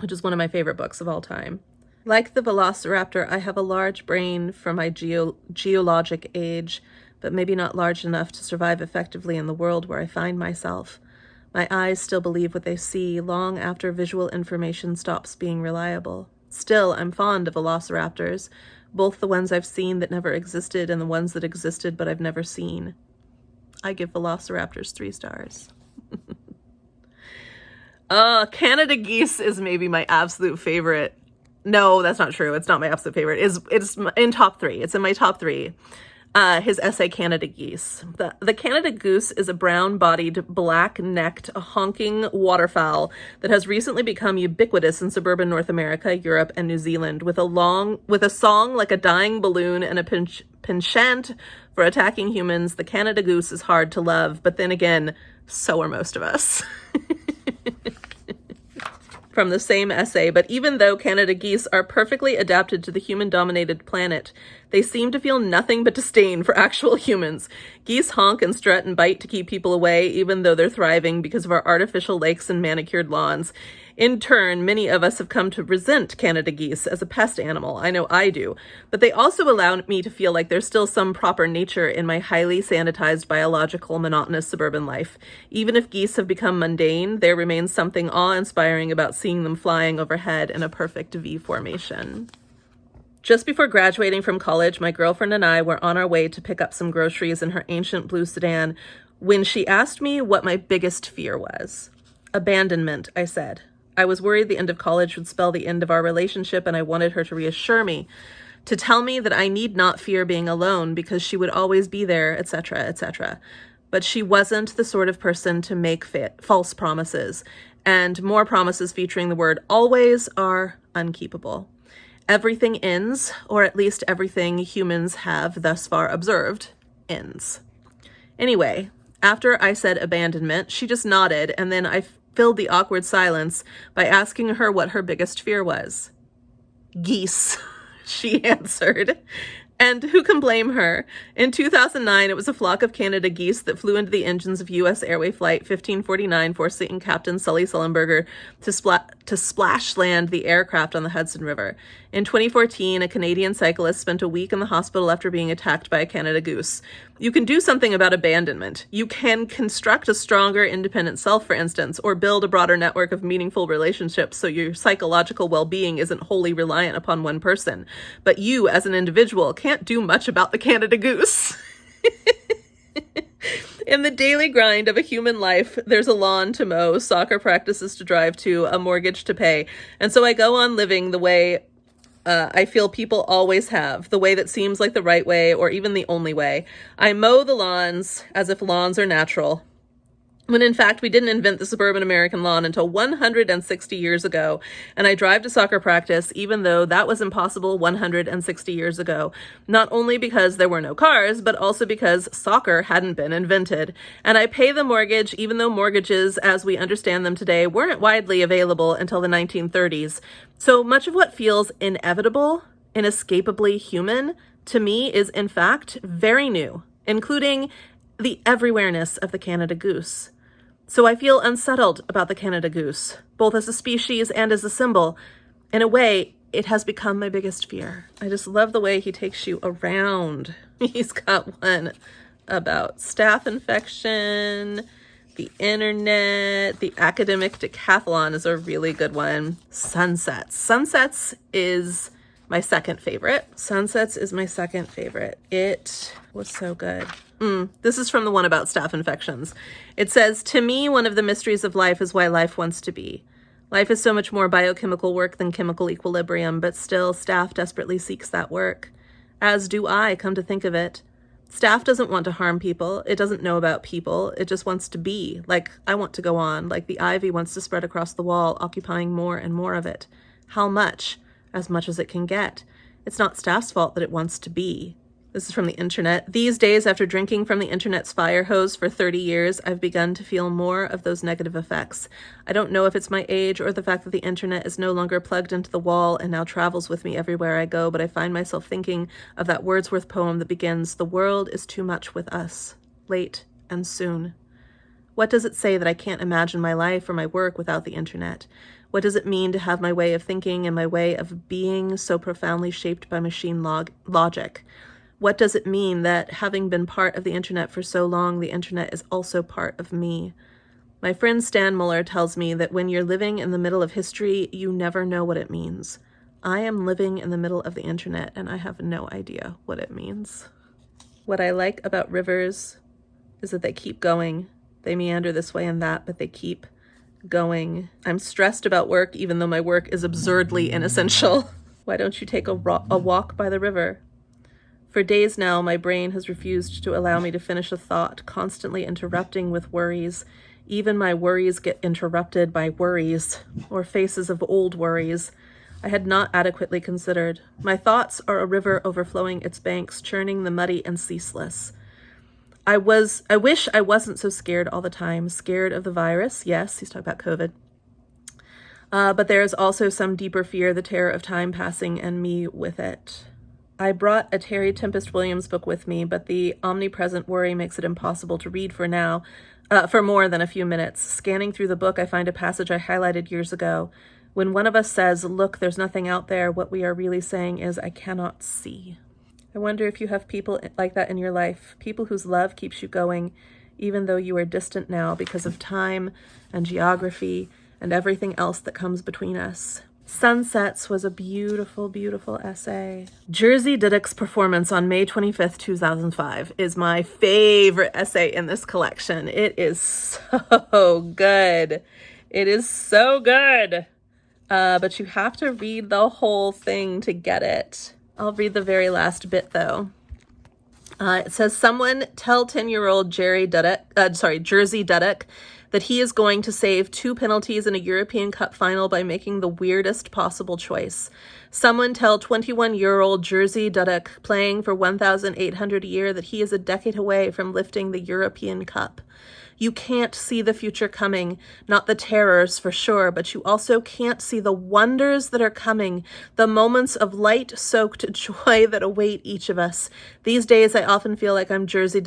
which is one of my favorite books of all time. Like the velociraptor, I have a large brain for my geologic age, but maybe not large enough to survive effectively in the world where I find myself. My eyes still believe what they see long after visual information stops being reliable. Still, I'm fond of velociraptors, both the ones I've seen that never existed and the ones that existed but I've never seen. I give velociraptors 3 stars. Canada Geese is maybe my absolute favorite. No, that's not true. It's not my absolute favorite. It's in top 3. It's in my top 3. his essay Canada Geese. The Canada goose is a brown-bodied, black-necked, honking waterfowl that has recently become ubiquitous in suburban North America, Europe, and New Zealand, with a song like a dying balloon and a penchant for attacking humans. The Canada goose is hard to love, but then again, so are most of us. From the same essay, but even though Canada geese are perfectly adapted to the human-dominated planet, they seem to feel nothing but disdain for actual humans. Geese honk and strut and bite to keep people away, even though they're thriving because of our artificial lakes and manicured lawns. In turn, many of us have come to resent Canada geese as a pest animal. I know I do. But they also allow me to feel like there's still some proper nature in my highly sanitized, biological, monotonous suburban life. Even if geese have become mundane, there remains something awe-inspiring about seeing them flying overhead in a perfect V formation. Just before graduating from college, my girlfriend and I were on our way to pick up some groceries in her ancient blue sedan when she asked me what my biggest fear was. Abandonment, I said. I was worried the end of college would spell the end of our relationship, and I wanted her to reassure me, to tell me that I need not fear being alone because she would always be there, etc., etc. But she wasn't the sort of person to make false promises, and more promises featuring the word always are unkeepable. Everything ends, or at least everything humans have thus far observed ends. Anyway, after I said abandonment, she just nodded, and then I filled the awkward silence by asking her what her biggest fear was. Geese, she answered. And who can blame her? In 2009, it was a flock of Canada geese that flew into the engines of U.S. Airway Flight 1549, forcing Captain Sully Sullenberger to splash land the aircraft on the Hudson River. In 2014, a Canadian cyclist spent a week in the hospital after being attacked by a Canada goose. You can do something about abandonment. You can construct a stronger, independent self, for instance, or build a broader network of meaningful relationships so your psychological well-being isn't wholly reliant upon one person. But you, as an individual, can't do much about the Canada goose. In the daily grind of a human life, there's a lawn to mow, soccer practices to drive to, a mortgage to pay. And so I go on living the way I feel people always have, the way that seems like the right way or even the only way. I mow the lawns as if lawns are natural, when in fact we didn't invent the suburban American lawn until 160 years ago, and I drive to soccer practice even though that was impossible 160 years ago, not only because there were no cars, but also because soccer hadn't been invented. And I pay the mortgage even though mortgages, as we understand them today, weren't widely available until the 1930s. So much of what feels inevitable, inescapably human, to me is in fact very new, including the everywhereness of the Canada goose. So I feel unsettled about the Canada goose, both as a species and as a symbol. In a way, it has become my biggest fear. I just love the way he takes you around. He's got one about staph infection, the internet, the academic decathlon is a really good one. Sunsets. Sunsets is my second favorite. Sunsets is my second favorite. It was so good. This is from the one about staph infections. It says, "To me, one of the mysteries of life is why life wants to be. Life is so much more biochemical work than chemical equilibrium, but still, staph desperately seeks that work. As do I, come to think of it. Staph doesn't want to harm people. It doesn't know about people. It just wants to be. Like I want to go on. Like the ivy wants to spread across the wall, occupying more and more of it. How much? As much as it can get. It's not staff's fault that it wants to be." This is from the internet. "These days, after drinking from the internet's fire hose for 30 years, I've begun to feel more of those negative effects. I don't know if it's my age or the fact that the internet is no longer plugged into the wall and now travels with me everywhere I go, but I find myself thinking of that Wordsworth poem that begins, 'The world is too much with us, late and soon.' What does it say that I can't imagine my life or my work without the internet? What does it mean to have my way of thinking and my way of being so profoundly shaped by machine logic? What does it mean that, having been part of the internet for so long, the internet is also part of me? My friend Stan Muller tells me that when you're living in the middle of history, you never know what it means. I am living in the middle of the internet, and I have no idea what it means." What I like about rivers is that they keep going. They meander this way and that, but they keep going. I'm stressed about work, even though my work is absurdly inessential. Why don't you take a walk by the river? For days now, my brain has refused to allow me to finish a thought, constantly interrupting with worries. Even my worries get interrupted by worries, or faces of old worries I had not adequately considered. My thoughts are a river overflowing its banks, churning the muddy and ceaseless. I wish I wasn't so scared all the time. Scared of the virus, yes, he's talking about COVID. But there is also some deeper fear, the terror of time passing and me with it. I brought a Terry Tempest Williams book with me, but the omnipresent worry makes it impossible to read for more than a few minutes. Scanning through the book, I find a passage I highlighted years ago. When one of us says, "Look, there's nothing out there," what we are really saying is, "I cannot see." I wonder if you have people like that in your life, people whose love keeps you going, even though you are distant now because of time and geography and everything else that comes between us. Sunsets was a beautiful, beautiful essay. Jerzy Dudek's performance on May 25th, 2005 is my favorite essay in this collection. It is so good. It is so good. But you have to read the whole thing to get it. I'll read the very last bit though. It says, someone tell 10-year-old Jerzy Dudek that he is going to save 2 penalties in a European Cup final by making the weirdest possible choice. Someone tell 21-year-old Jerzy Dudek, playing for 1,800 a year, that he is a decade away from lifting the European Cup. You can't see the future coming, not the terrors for sure, but you also can't see the wonders that are coming, the moments of light-soaked joy that await each of us. These days, I often feel like I'm Jerzy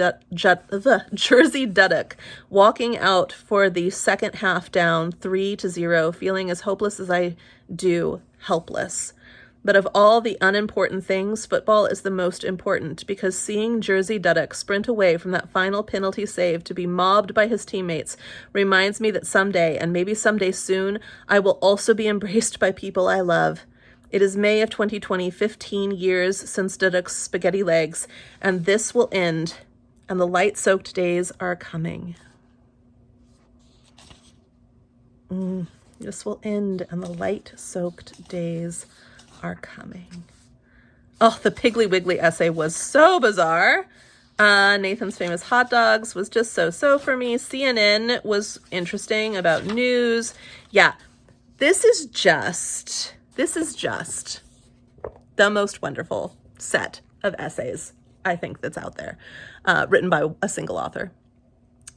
Dudek, walking out for the second half down 3-0, feeling as hopeless as I do, helpless. But of all the unimportant things, football is the most important, because seeing Jerzy Dudek sprint away from that final penalty save to be mobbed by his teammates reminds me that someday, and maybe someday soon, I will also be embraced by people I love. It is May of 2020, 15 years since Dudek's spaghetti legs, and this will end, and the light-soaked days are coming. This will end, and the light-soaked days are coming. Oh, the Piggly Wiggly essay was so bizarre. Nathan's Famous Hot Dogs was just so for me. CNN was interesting about news. Yeah, this is just the most wonderful set of essays I think that's out there, written by a single author.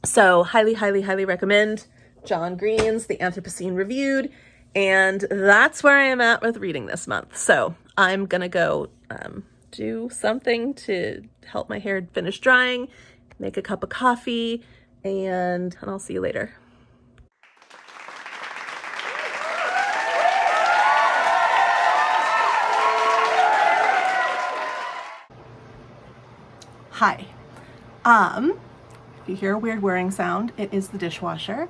So highly, highly, highly recommend John Green's The Anthropocene Reviewed. And that's where I am at with reading this month. So I'm going to go do something to help my hair finish drying, make a cup of coffee, and I'll see you later. Hi. If you hear a weird whirring sound, it is the dishwasher.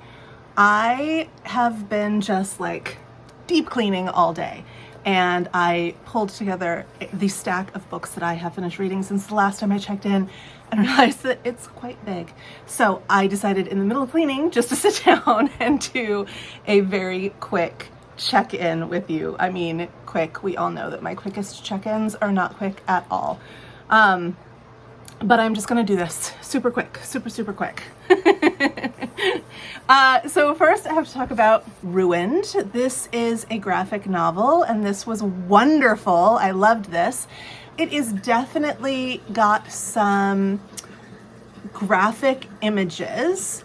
I have been just like deep cleaning all day, and I pulled together the stack of books that I have finished reading since the last time I checked in and realized that it's quite big. So I decided in the middle of cleaning just to sit down and do a very quick check-in with you. I mean, quick. We all know that my quickest check-ins are not quick at all. But I'm just gonna do this super quick, super quick. So first I have to talk about Ruined. This is a graphic novel, and this was wonderful. I loved this. It is definitely got some graphic images.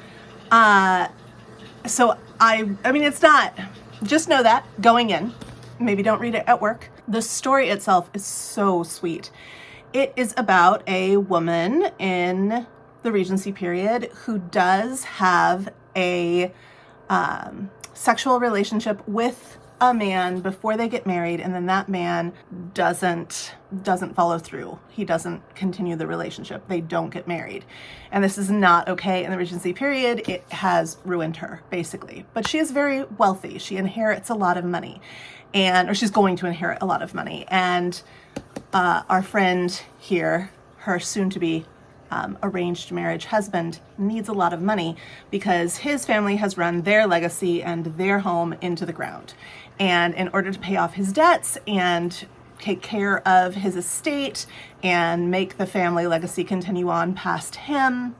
So I mean, it's not, just know that going in, maybe don't read it at work. The story itself is so sweet. It is about a woman in the Regency period who does have a sexual relationship with a man before they get married, and then that man doesn't follow through. He doesn't continue the relationship. They don't get married. And this is not okay in the Regency period. It has ruined her, basically. But she is very wealthy. She inherits a lot of money, or she's going to inherit a lot of money. And our friend here, her soon-to-be arranged marriage husband, needs a lot of money because his family has run their legacy and their home into the ground. And in order to pay off his debts and take care of his estate and make the family legacy continue on past him.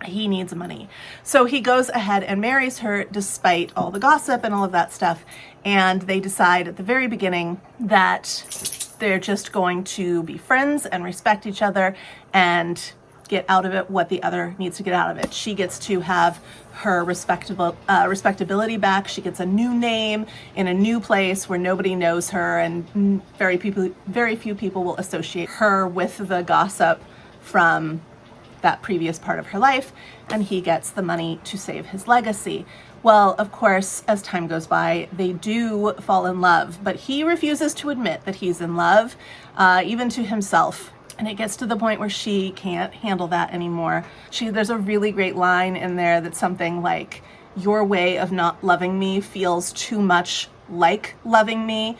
He needs money. So he goes ahead and marries her despite all the gossip and all of that stuff. And they decide at the very beginning that they're just going to be friends and respect each other and get out of it what the other needs to get out of it. She gets to have her respectability back. She gets a new name in a new place where nobody knows her, and very few people will associate her with the gossip from that previous part of her life, and he gets the money to save his legacy. Well, of course, as time goes by, they do fall in love, but he refuses to admit that he's in love, even to himself. And it gets to the point where she can't handle that anymore. There's a really great line in there that's something like, "Your way of not loving me feels too much like loving me.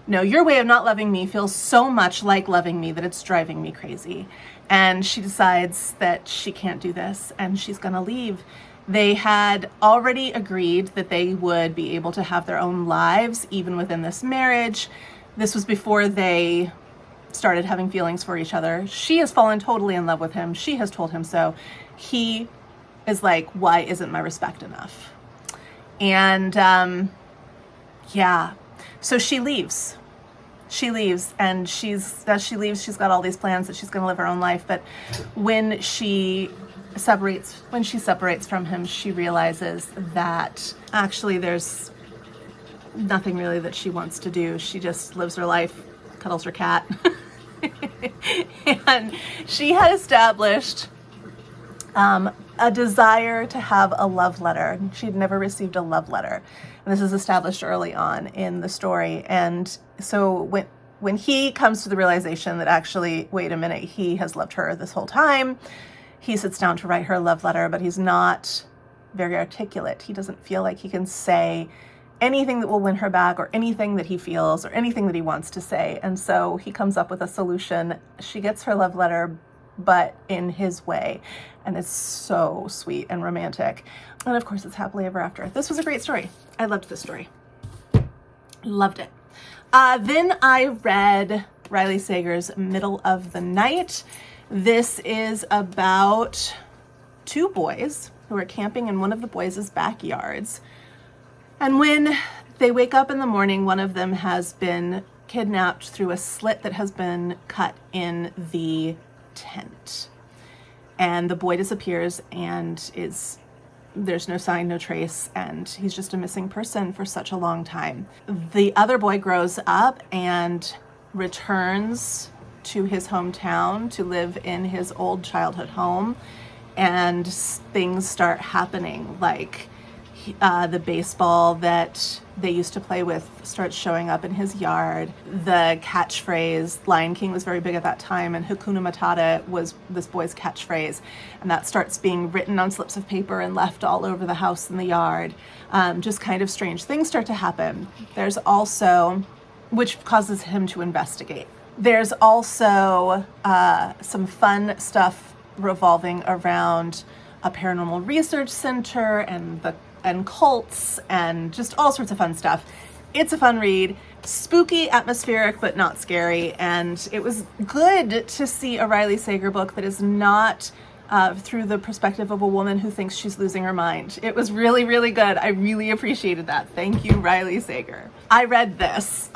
No, your way of not loving me feels so much like loving me that it's driving me crazy." And she decides that she can't do this and she's gonna leave. They had already agreed that they would be able to have their own lives even within this marriage. This was before they started having feelings for each other. She has fallen totally in love with him. She has told him so. He is like, why isn't my respect enough? And yeah, so she leaves. She leaves, and as she leaves, she's got all these plans that she's going to live her own life. But when she separates from him, she realizes that actually there's nothing really that she wants to do. She just lives her life, cuddles her cat. And she had established a desire to have a love letter. She'd never received a love letter. And this is established early on in the story. And so when he comes to the realization that actually, wait a minute, he has loved her this whole time, he sits down to write her a love letter, but he's not very articulate. He doesn't feel like he can say anything that will win her back, or anything that he feels, or anything that he wants to say. And so he comes up with a solution. She gets her love letter, but in his way. And it's so sweet and romantic. And of course, it's happily ever after. This was a great story. I loved this story. Loved it. Then I read Riley Sager's Middle of the Night. This is about two boys who are camping in one of the boys' backyards. And when they wake up in the morning, one of them has been kidnapped through a slit that has been cut in the tent. And the boy disappears and there's no sign, no trace, and he's just a missing person for such a long time. The other boy grows up and returns to his hometown to live in his old childhood home, and things start happening, like the baseball that they used to play with starts showing up in his yard. The catchphrase, Lion King was very big at that time, and Hakuna Matata was this boy's catchphrase. And that starts being written on slips of paper and left all over the house and the yard. Just kind of strange things start to happen. There's also, which causes him to investigate. There's also some fun stuff revolving around a paranormal research center and cults and just all sorts of fun stuff. It's a fun read, spooky, atmospheric, but not scary. And it was good to see a Riley Sager book that is not through the perspective of a woman who thinks she's losing her mind. It was really, really good. I really appreciated that. Thank you, Riley Sager. I read this.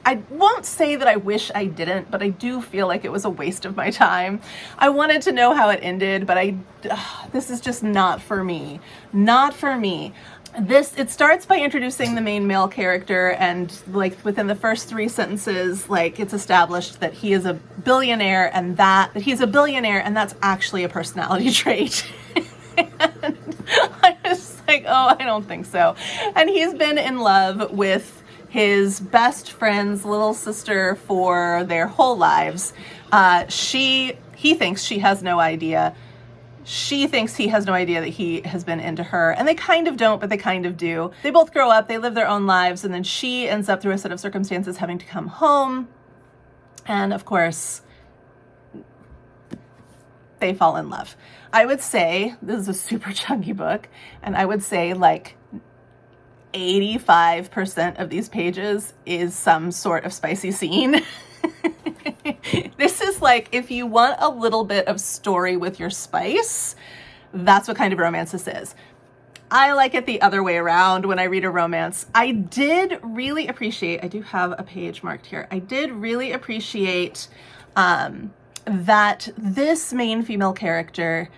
I won't say that I wish I didn't, but I do feel like it was a waste of my time. I wanted to know how it ended, but this is just not for me. Not for me. It starts by introducing the main male character, and like within the first 3 sentences, like it's established that he is a billionaire, and that he's a billionaire, and that's actually a personality trait. And I was like, oh, I don't think so. And he's been in love with his best friend's little sister for their whole lives. He thinks she has no idea. She thinks he has no idea that he has been into her. And they kind of don't, but they kind of do. They both grow up, they live their own lives, and then she ends up, through a set of circumstances, having to come home. And of course, they fall in love. I would say, this is a super chunky book, and I would say like 85% of these pages is some sort of spicy scene. This is like, if you want a little bit of story with your spice, that's what kind of romance this is. I like it the other way around when I read a romance. I did really appreciate, I do have a page marked here, I did really appreciate that this main female character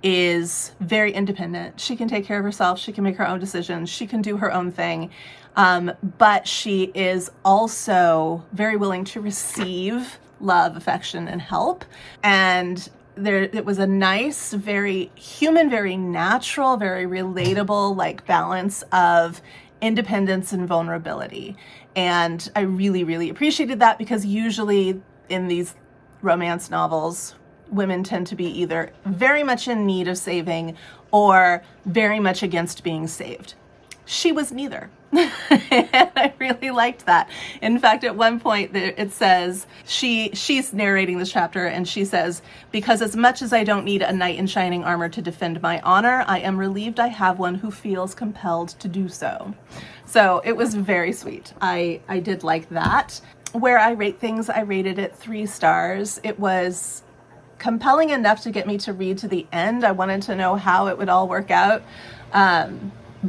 is very independent. She can take care of herself. She can make her own decisions. She can do her own thing. But she is also very willing to receive love, affection, and help. And it was a nice, very human, very natural, very relatable, like, balance of independence and vulnerability. And I really, really appreciated that, because usually in these romance novels, women tend to be either very much in need of saving or very much against being saved. She was neither. And I really liked that. In fact, at one point it says, she's narrating this chapter, and she says, "Because as much as I don't need a knight in shining armor to defend my honor, I am relieved I have one who feels compelled to do so." So it was very sweet. I did like that. Where I rate things, I rated it 3 stars. It was compelling enough to get me to read to the end. I wanted to know how it would all work out.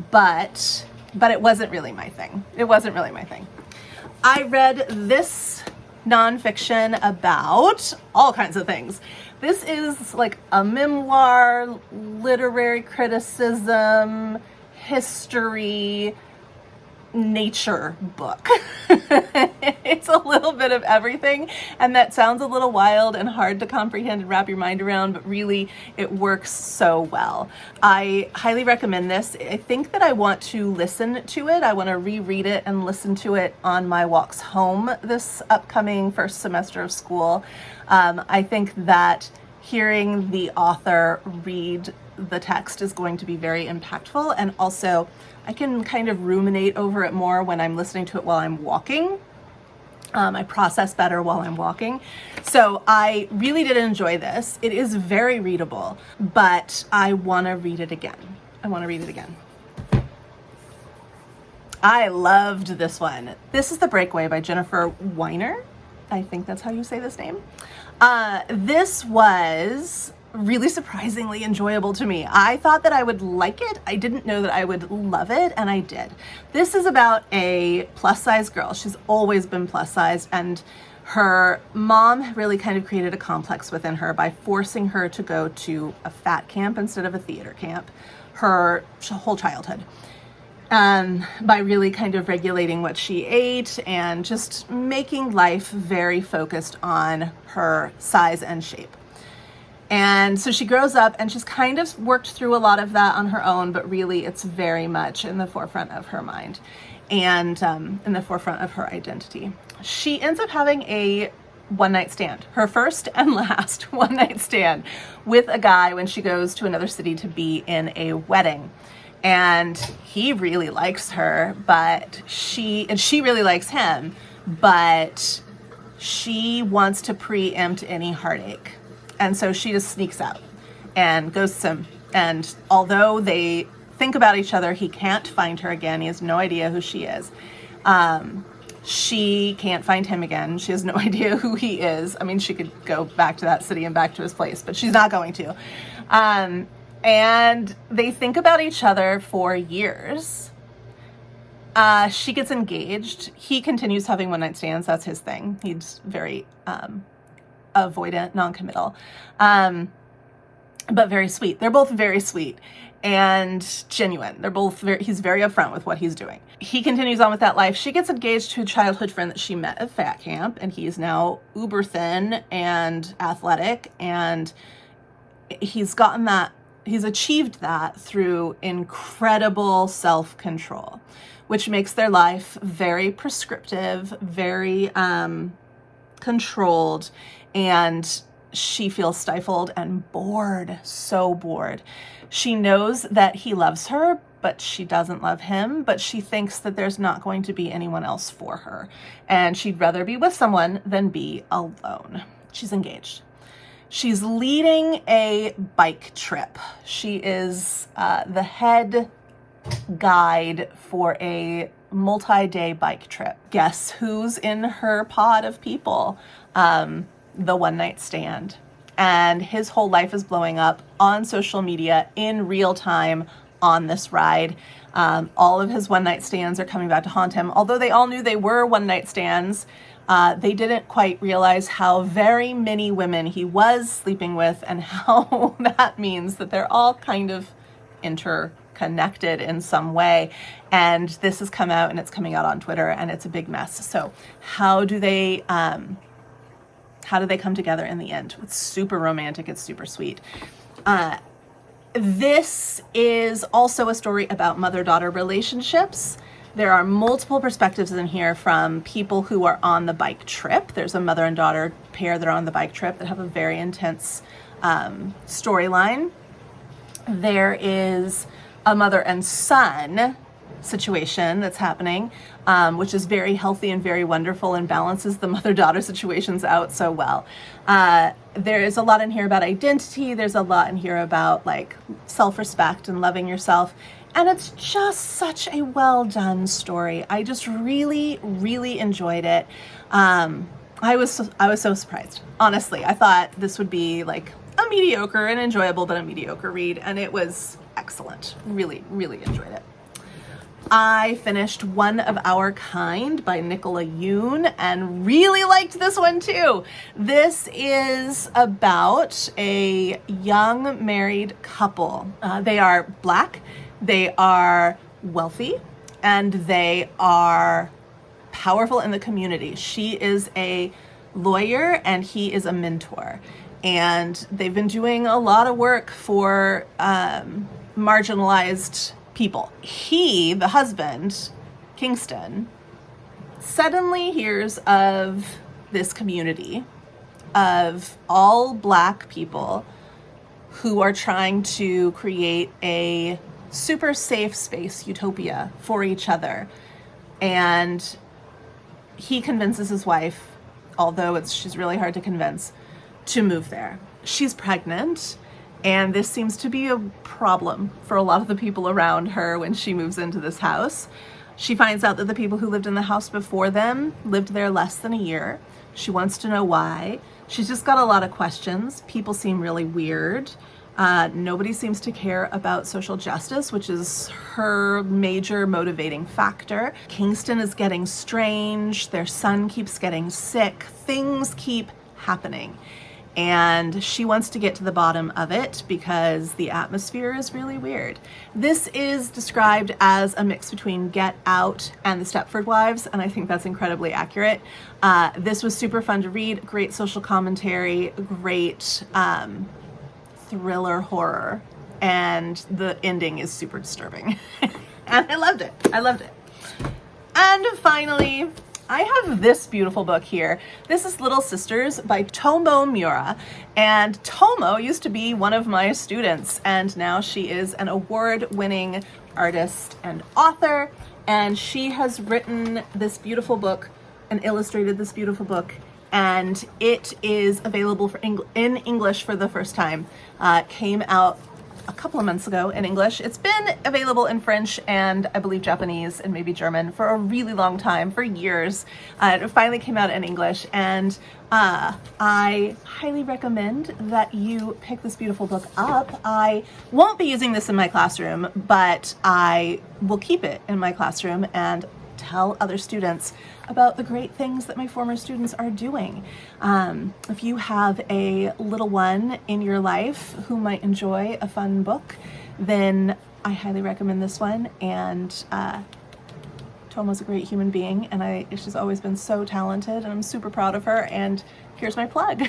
But it wasn't really my thing. It wasn't really my thing. I read this nonfiction about all kinds of things. This is like a memoir, literary criticism, history, nature book. It's a little bit of everything, and that sounds a little wild and hard to comprehend and wrap your mind around, but really it works so well. I highly recommend this. I think that I want to listen to it. I want to reread it and listen to it on my walks home this upcoming first semester of school. I think that hearing the author read the text is going to be very impactful, and also I can kind of ruminate over it more when I'm listening to it while I'm walking. I process better while I'm walking. So I really did enjoy this. It is very readable, but I want to read it again. I loved this one. This is The Breakaway by Jennifer Weiner. I think that's how you say this name. This was really surprisingly enjoyable to me. I thought that I would like it. I didn't know that I would love it, and I did. This is about a plus-size girl. She's always been plus-sized, and her mom really kind of created a complex within her by forcing her to go to a fat camp instead of a theater camp her whole childhood. By really kind of regulating what she ate and just making life very focused on her size and shape. And so she grows up, and she's kind of worked through a lot of that on her own, but really it's very much in the forefront of her mind and in the forefront of her identity. She ends up having a one-night stand, her first and last one-night stand, with a guy when she goes to another city to be in a wedding. And he really likes her, but she really likes him, but she wants to preempt any heartache. And so she just sneaks out and ghosts him. And although they think about each other, he can't find her again. He has no idea who she is. She can't find him again. She has no idea who he is. I mean, she could go back to that city and back to his place, but she's not going to. And they think about each other for years. She gets engaged. He continues having one-night stands. That's his thing. He's very avoidant, non-committal, but very sweet. They're both very sweet and genuine. He's very upfront with what he's doing. He continues on with that life. She gets engaged to a childhood friend that she met at fat camp, and he's now uber thin and athletic, and he's achieved that through incredible self-control, which makes their life very prescriptive, very controlled, and she feels stifled and bored, so bored. She knows that he loves her, but she doesn't love him, but she thinks that there's not going to be anyone else for her, and she'd rather be with someone than be alone. She's engaged. She's leading a bike trip. She is the head guide for a multi-day bike trip. Guess who's in her pod of people? The one night stand. And his whole life is blowing up on social media in real time on this ride. All of his one night stands are coming back to haunt him. Although they all knew they were one night stands, they didn't quite realize how very many women he was sleeping with and how that means that they're all kind of interconnected in some way. And this has come out, and it's coming out on Twitter, and it's a big mess. So how do they come together in the end? It's super romantic. It's super sweet. This is also a story about mother-daughter relationships. There are multiple perspectives in here from people who are on the bike trip. There's a mother and daughter pair that are on the bike trip that have a very intense storyline. There is a mother and son situation that's happening, which is very healthy and very wonderful and balances the mother-daughter situations out so well. There is a lot in here about identity. There's a lot in here about like self-respect and loving yourself. And it's just such a well done story. I just really, really enjoyed it. I was so surprised. Honestly, I thought this would be like a mediocre and enjoyable, but a mediocre read. And it was excellent. Really, really enjoyed it. I finished One of Our Kind by Nicola Yoon and really liked this one too. This is about a young married couple. They are Black, they are wealthy, and they are powerful in the community. She is a lawyer and he is a mentor. And they've been doing a lot of work for marginalized people. He, the husband, Kingston, suddenly hears of this community of all Black people who are trying to create a super safe space utopia for each other. And he convinces his wife, although she's really hard to convince, to move there. She's pregnant. And this seems to be a problem for a lot of the people around her when she moves into this house. She finds out that the people who lived in the house before them lived there less than a year. She wants to know why. She's just got a lot of questions. People seem really weird. Nobody seems to care about social justice, which is her major motivating factor. Kingston is getting strange. Their son keeps getting sick. Things keep happening. And she wants to get to the bottom of it because the atmosphere is really weird. This is described as a mix between Get Out and The Stepford Wives, and I think that's incredibly accurate. This was super fun to read, great social commentary, great thriller horror, and the ending is super disturbing. And I loved it. I loved it. And finally, I have this beautiful book here. This is Little Sisters by Tomo Miura. And Tomo used to be one of my students, and now she is an award-winning artist and author. And she has written this beautiful book and illustrated this beautiful book. And it is available in English for the first time. Came out a couple of months ago in English. It's been available in French and I believe Japanese and maybe German for a really long time, for years. It finally came out in English, and I highly recommend that you pick this beautiful book up. I won't be using this in my classroom, but I will keep it in my classroom and tell other students about the great things that my former students are doing. If you have a little one in your life who might enjoy a fun book, then I highly recommend this one. And Tomo's a great human being, and she's always been so talented, and I'm super proud of her, and here's my plug.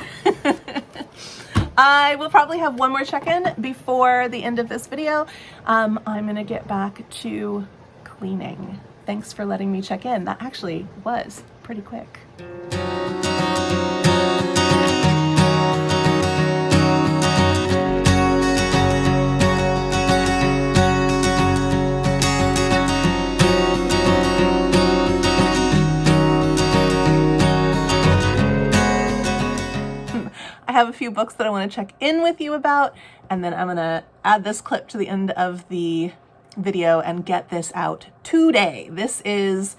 I will probably have one more check-in before the end of this video. I'm gonna get back to cleaning. Thanks for letting me check in. That actually was pretty quick. I have a few books that I want to check in with you about, and then I'm gonna add this clip to the end of the video and get this out today. This is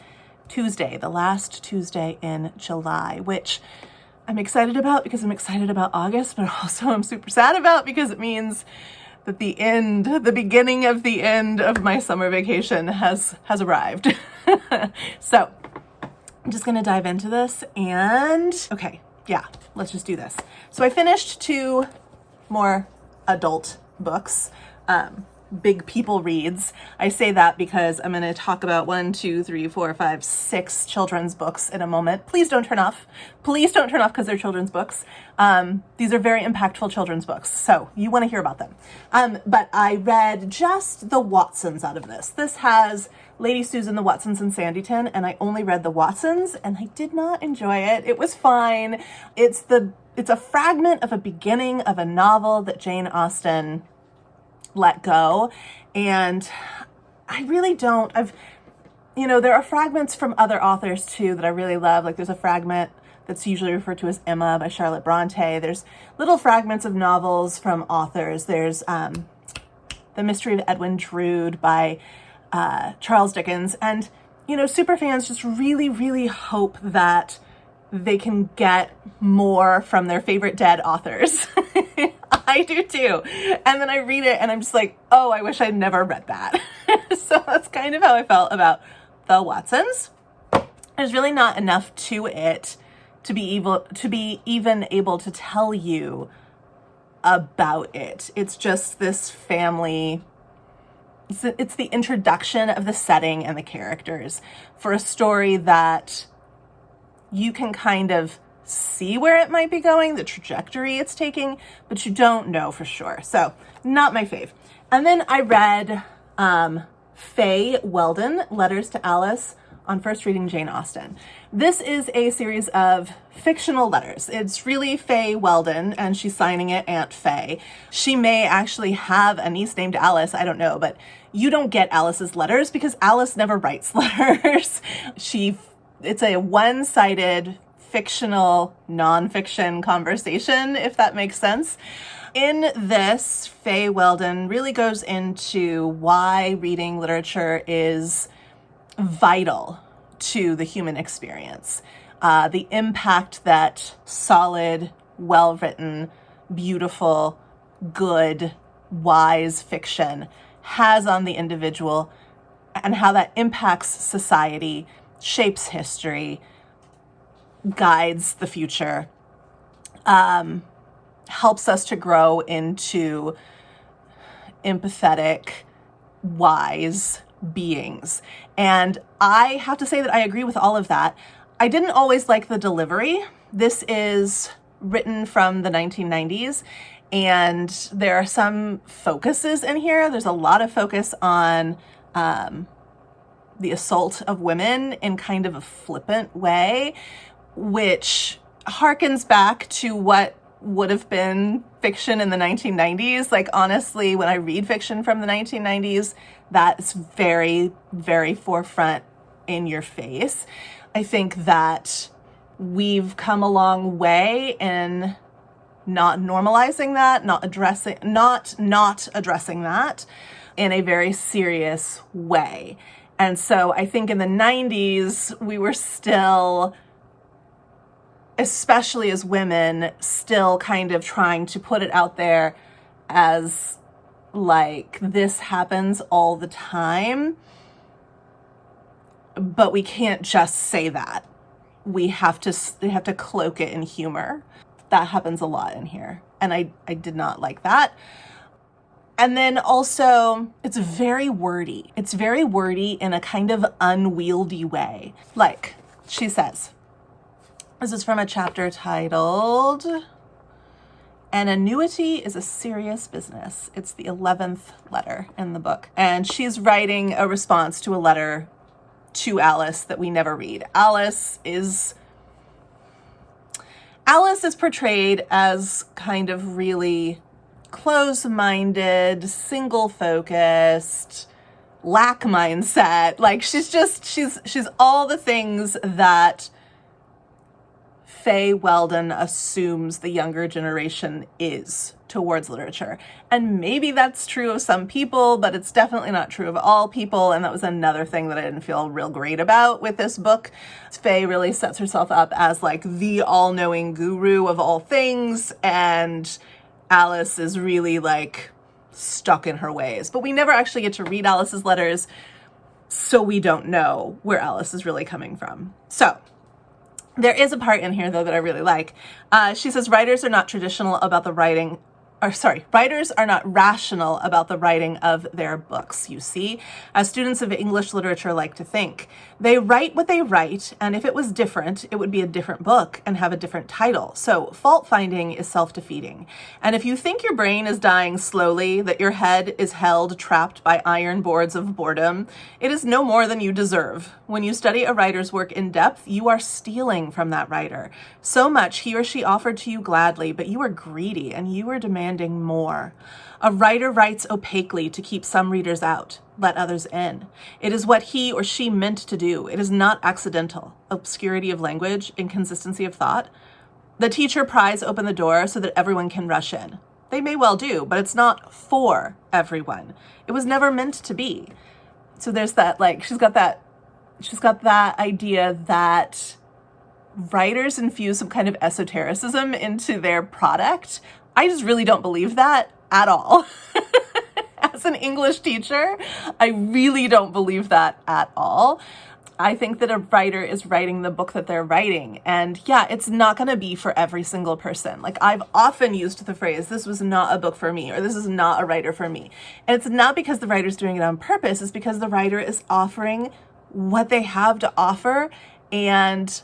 Tuesday, the last Tuesday in July, which I'm excited about because I'm excited about August, but also I'm super sad about because it means that the beginning of the end of my summer vacation has arrived. So I'm just gonna dive into this and okay, yeah, let's just do this. So I finished 2 more adult books, big people reads. I say that because I'm going to talk about 1, 2, 3, 4, 5, 6 children's books in a moment. Please don't turn off. Please don't turn off because they're children's books. These are very impactful children's books, so you want to hear about them. But I read just the Watsons out of this. This has Lady Susan, the Watsons, and Sanditon, and I only read the Watsons, and I did not enjoy it. It was fine. It's a fragment of a beginning of a novel that Jane Austen let go, and I really don't. There are fragments from other authors too that I really love. Like there's a fragment that's usually referred to as Emma by Charlotte Bronte. There's little fragments of novels from authors. There's The Mystery of Edwin Drood by Charles Dickens, and superfans just really, really hope that they can get more from their favorite dead authors. I do too. And then I read it and I'm just like, oh, I wish I'd never read that. So that's kind of how I felt about the Watsons. There's really not enough to it to be even able to tell you about it. It's just this family. It's the introduction of the setting and the characters for a story that you can kind of see where it might be going, the trajectory it's taking, but you don't know for sure. So not my fave. And then I read Faye Weldon, Letters to Alice, on first reading Jane Austen. This is a series of fictional letters. It's really Faye Weldon, and she's signing it Aunt Faye. She may actually have a niece named Alice, I don't know, but you don't get Alice's letters because Alice never writes letters. It's a one-sided fictional, nonfiction conversation, if that makes sense. In this, Faye Weldon really goes into why reading literature is vital to the human experience. The impact that solid, well-written, beautiful, good, wise fiction has on the individual, and how that impacts society, shapes history, guides the future, helps us to grow into empathetic, wise beings. And I have to say that I agree with all of that. I didn't always like the delivery. This is written from the 1990s, and there are some focuses in here. There's a lot of focus on the assault of women in kind of a flippant way, which harkens back to what would have been fiction in the 1990s. Like, honestly, when I read fiction from the 1990s, that's very, very forefront in your face. I think that we've come a long way in not normalizing that, not addressing that in a very serious way. And so I think in the 90s, we were still, especially as women, still kind of trying to put it out there as like, this happens all the time. But we can't just say that. We have to cloak it in humor. That happens a lot in here. And I did not like that. And then also, it's very wordy. It's very wordy in a kind of unwieldy way. Like, she says, this is from a chapter titled, "An Annuity is a Serious Business." It's the 11th letter in the book. And she's writing a response to a letter to Alice that we never read. Alice is portrayed as kind of really close-minded, single-focused, lack mindset. Like, she's all the things that Faye Weldon assumes the younger generation is towards literature. And maybe that's true of some people, but it's definitely not true of all people. And that was another thing that I didn't feel real great about with this book. Faye really sets herself up as like the all-knowing guru of all things, and Alice is really like stuck in her ways. But we never actually get to read Alice's letters, so we don't know where Alice is really coming from. So there is a part in here, though, that I really like. She says, writers are not rational about the writing of their books, you see, as students of English literature like to think. They write what they write, and if it was different, it would be a different book and have a different title. So fault finding is self-defeating. And if you think your brain is dying slowly, that your head is held trapped by iron boards of boredom, it is no more than you deserve. When you study a writer's work in depth, you are stealing from that writer. So much he or she offered to you gladly, but you are greedy and you are demanding more. A writer writes opaquely to keep some readers out, let others in. It is what he or she meant to do. It is not accidental. Obscurity of language, inconsistency of thought. The teacher pries open the door so that everyone can rush in. They may well do, but it's not for everyone. It was never meant to be. So there's that, like, she's got that idea that writers infuse some kind of esotericism into their product. I just really don't believe that at all. As an English teacher, I really don't believe that at all. I think that a writer is writing the book that they're writing. And yeah, it's not going to be for every single person. Like, I've often used the phrase, this was not a book for me, or this is not a writer for me. And it's not because the writer's doing it on purpose. It's because the writer is offering what they have to offer, and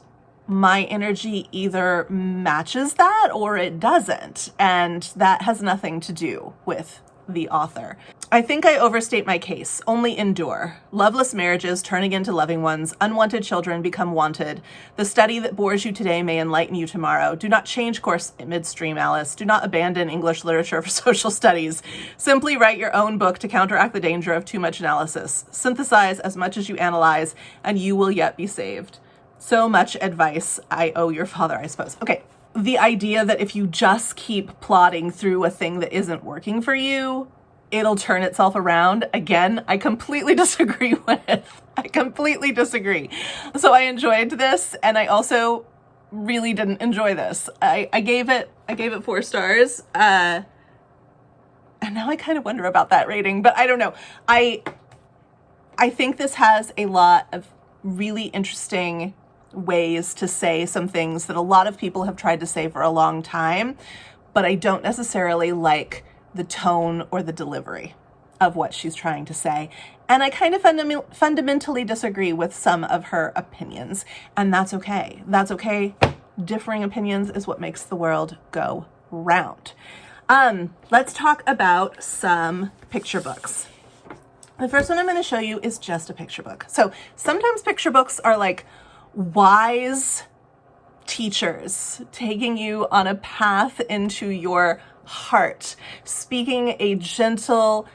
my energy either matches that or it doesn't. And that has nothing to do with the author. I think I overstate my case. Only endure. Loveless marriages turning into loving ones. Unwanted children become wanted. The study that bores you today may enlighten you tomorrow. Do not change course midstream, Alice. Do not abandon English literature for social studies. Simply write your own book to counteract the danger of too much analysis. Synthesize as much as you analyze, and you will yet be saved. So much advice I owe your father, I suppose. Okay. The idea that if you just keep plodding through a thing that isn't working for you, it'll turn itself around. Again, I completely disagree with. I completely disagree. So I enjoyed this, and I also really didn't enjoy this. I gave it 4 stars. And now I kind of wonder about that rating, but I don't know. I think this has a lot of really interesting ways to say some things that a lot of people have tried to say for a long time, but I don't necessarily like the tone or the delivery of what she's trying to say. And I kind of fundamentally disagree with some of her opinions, and that's okay. That's okay. Differing opinions is what makes the world go round. Let's talk about some picture books. The first one I'm going to show you is just a picture book. So sometimes picture books are like wise teachers taking you on a path into your heart, speaking a gentle,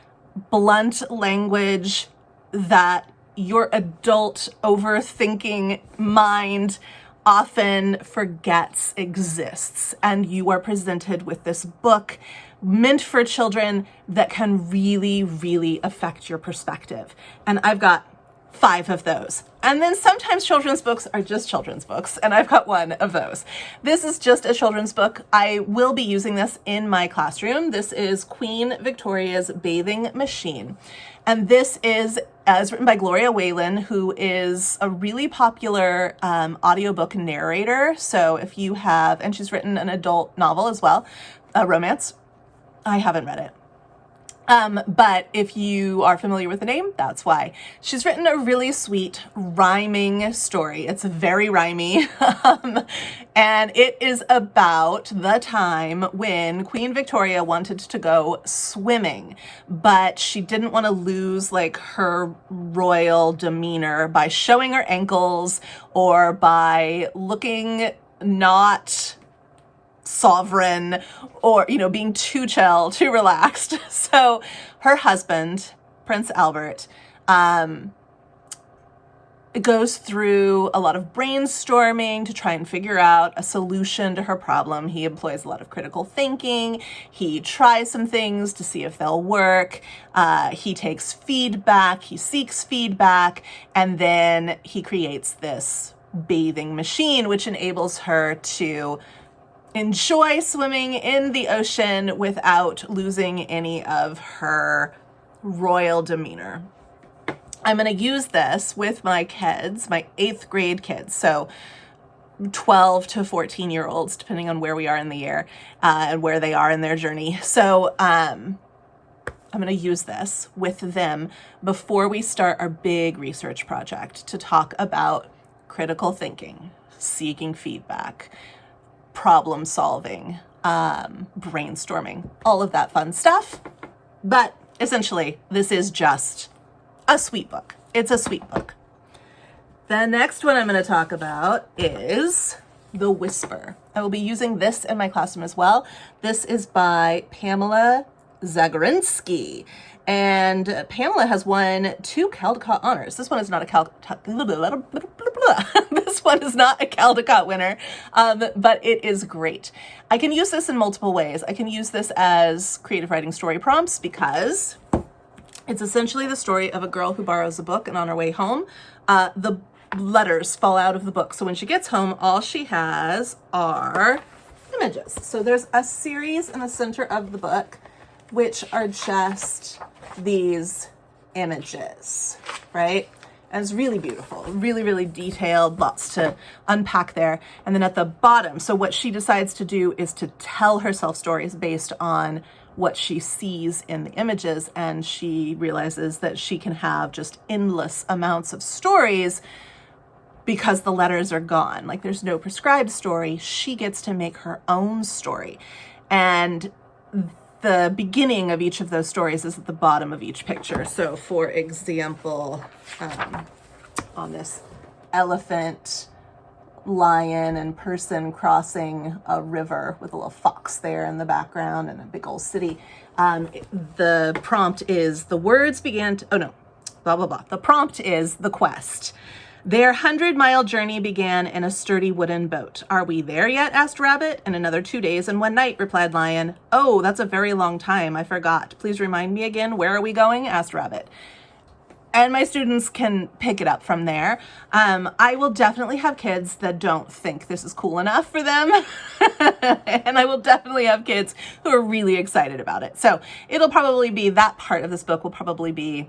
blunt language that your adult overthinking mind often forgets exists. And you are presented with this book meant for children that can really, really affect your perspective. And I've got 5 of those. And then sometimes children's books are just children's books, and I've got 1 of those. This is just a children's book. I will be using this in my classroom. This is Queen Victoria's Bathing Machine. And this is written by Gloria Whalen, who is a really popular audiobook narrator. So if you have, and she's written an adult novel as well, a romance. I haven't read it. But if you are familiar with the name, that's why. She's written a really sweet rhyming story. It's very rhymey. And it is about the time when Queen Victoria wanted to go swimming, but she didn't want to lose like her royal demeanor by showing her ankles or by looking not sovereign or, being too chill, too relaxed. So her husband, Prince Albert, It goes through a lot of brainstorming to try and figure out a solution to her problem. He employs a lot of critical thinking. He tries some things to see if they'll work. He takes feedback, he seeks feedback, and then he creates this bathing machine, which enables her to enjoy swimming in the ocean without losing any of her royal demeanor. I'm going to use this with my kids, my 8th grade kids, so 12 to 14-year-olds, depending on where we are in the year and where they are in their journey. So I'm going to use this with them before we start our big research project to talk about critical thinking, seeking feedback, problem solving, brainstorming, all of that fun stuff. But essentially, this is just a sweet book. It's a sweet book. The next one I'm going to talk about is The Whisper. I will be using this in my classroom as well. This is by Pamela Zagorinsky. And Pamela has won 2 Caldecott honors. This one is not a this one is not a Caldecott winner, but it is great. I can use this in multiple ways. I can use this as creative writing story prompts because it's essentially the story of a girl who borrows a book, and on her way home, the letters fall out of the book. So when she gets home, all she has are images. So there's a series in the center of the book, which are just these images, right? And it's really beautiful, really, really detailed, lots to unpack there. And then at the bottom, so what she decides to do is to tell herself stories based on what she sees in the images, and she realizes that she can have just endless amounts of stories because the letters are gone. Like, there's no prescribed story. She gets to make her own story. And the beginning of each of those stories is at the bottom of each picture. So for example, on this elephant, lion, and person crossing a river with a little fox there in the background and a big old city. The prompt is the words began to, blah, blah, blah. The prompt is the quest. Their 100-mile journey began in a sturdy wooden boat. Are we there yet? Asked Rabbit. In another 2 days and 1 night, replied Lion. Oh, that's a very long time. I forgot. Please remind me again. Where are we going? Asked Rabbit. And my students can pick it up from there. I will definitely have kids that don't think this is cool enough for them. And I will definitely have kids who are really excited about it. So it'll probably be, that part of this book will probably be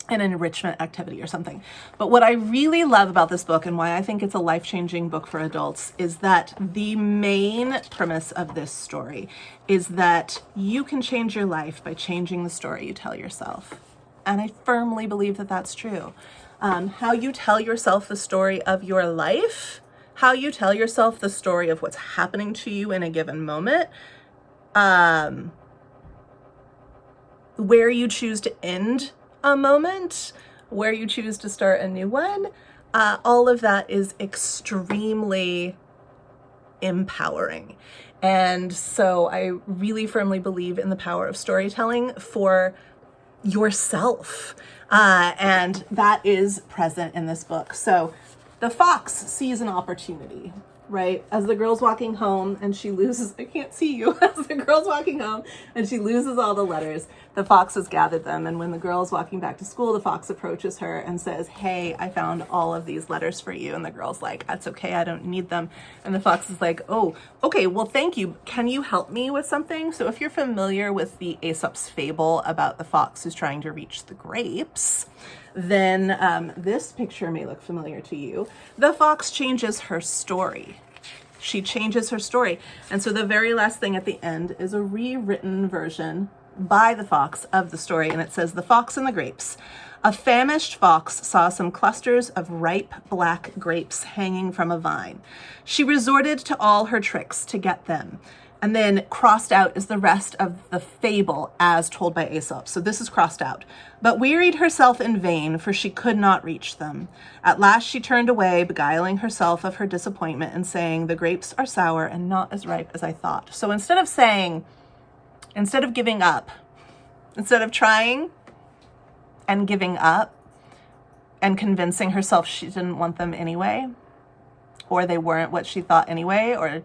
an enrichment activity or something. But what I really love about this book, and why I think it's a life-changing book for adults, is that the main premise of this story is that you can change your life by changing the story you tell yourself. And I firmly believe that that's true. How you tell yourself the story of your life, how you tell yourself the story of what's happening to you in a given moment, where you choose to end a moment, where you choose to start a new one, all of that is extremely empowering. And so I really firmly believe in the power of storytelling for yourself. And that is present in this book. So the fox sees an opportunity, right? As the girl's walking home and she loses, I can't see you, as the girl's walking home and she loses all the letters, the fox has gathered them. And when the girl's walking back to school, the fox approaches her and says, hey, I found all of these letters for you. And the girl's like, that's okay, I don't need them. And the fox is like, oh, okay, well, thank you. Can you help me with something? So if you're familiar with the Aesop's fable about the fox who's trying to reach the grapes, then this picture may look familiar to you. The fox changes her story. She changes her story. And so the very last thing at the end is a rewritten version by the fox of the story. And it says, The Fox and the Grapes. A famished fox saw some clusters of ripe black grapes hanging from a vine. She resorted to all her tricks to get them. And then crossed out is the rest of the fable as told by Aesop. So this is crossed out. But wearied herself in vain, for she could not reach them. At last she turned away, beguiling herself of her disappointment and saying, the grapes are sour and not as ripe as I thought. So instead of giving up, instead of trying and giving up, and convincing herself she didn't want them anyway, or they weren't what she thought anyway, or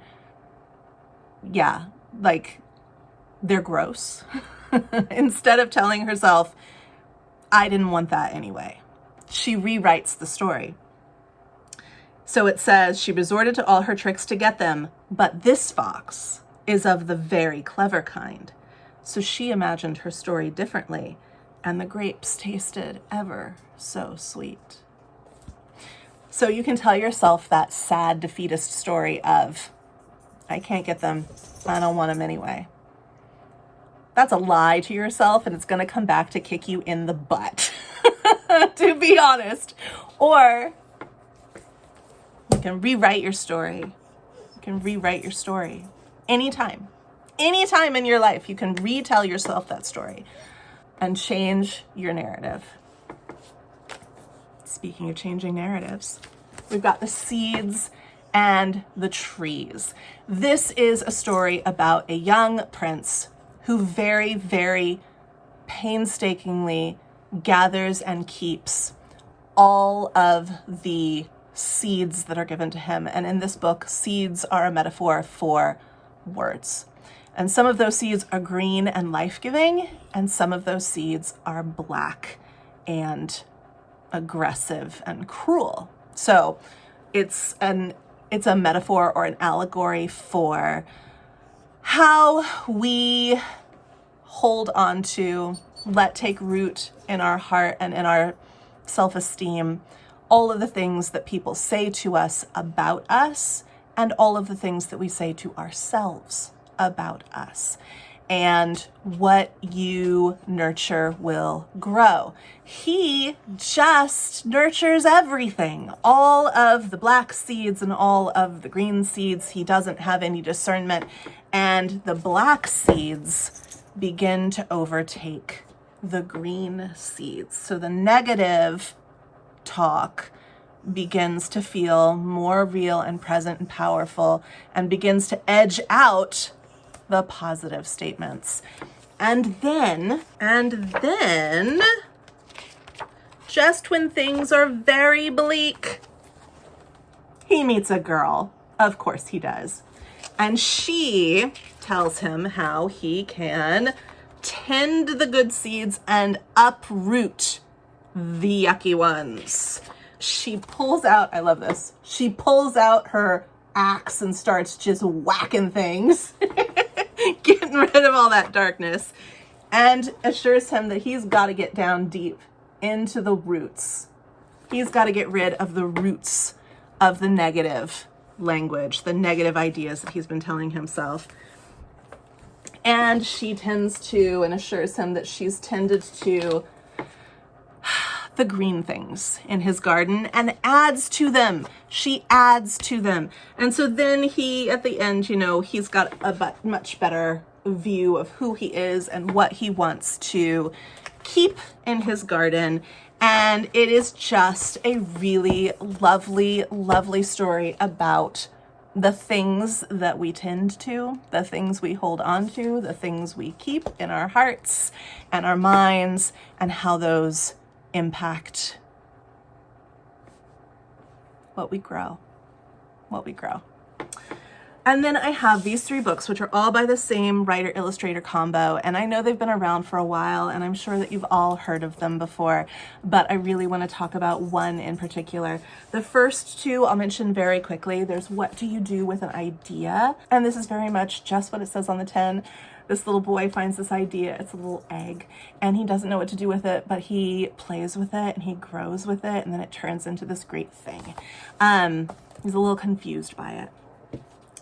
yeah, like they're gross. Instead of telling herself, I didn't want that anyway, she rewrites the story. So it says, she resorted to all her tricks to get them, but this fox is of the very clever kind. So she imagined her story differently, and the grapes tasted ever so sweet. So you can tell yourself that sad defeatist story of, I can't get them, I don't want them anyway. That's a lie to yourself, and it's going to come back to kick you in the butt, to be honest. Or you can rewrite your story. You can rewrite your story anytime. Anytime in your life, you can retell yourself that story and change your narrative. Speaking of changing narratives, we've got the seeds and the trees. This is a story about a young prince who very, very painstakingly gathers and keeps all of the seeds that are given to him. And in this book, seeds are a metaphor for words. And some of those seeds are green and life-giving, and some of those seeds are black and aggressive and cruel. So it's a metaphor or an allegory for how we hold on to, let take root in our heart and in our self-esteem, all of the things that people say to us about us, and all of the things that we say to ourselves about us. And what you nurture will grow. He just nurtures everything. All of the black seeds and all of the green seeds, he doesn't have any discernment. And the black seeds begin to overtake the green seeds. So the negative talk begins to feel more real and present and powerful, and begins to edge out the positive statements. And then, just when things are very bleak, he meets a girl. Of course he does. And she tells him how he can tend the good seeds and uproot the yucky ones. She pulls out, I love this, she pulls out her axe and starts just whacking things, getting rid of all that darkness, and assures him that he's got to get down deep into the roots. He's got to get rid of the roots of the negative language, the negative ideas that he's been telling himself. And she tends to, and assures him that she's tended to the green things in his garden and adds to them. She adds to them. And so then he, at the end, he's got a much better view of who he is and what he wants to keep in his garden. And it is just a really lovely, lovely story about the things that we tend to, the things we hold on to, the things we keep in our hearts and our minds, and how those impact what we grow. And then I have these 3 books, which are all by the same writer-illustrator combo. And I know they've been around for a while, and I'm sure that you've all heard of them before, but I really want to talk about one in particular. The first 2 I'll mention very quickly. There's What Do You Do with an Idea? And this is very much just what it says on the tin. This little boy finds this idea. It's a little egg, and he doesn't know what to do with it, but he plays with it and he grows with it, and then it turns into this great thing. He's a little confused by it.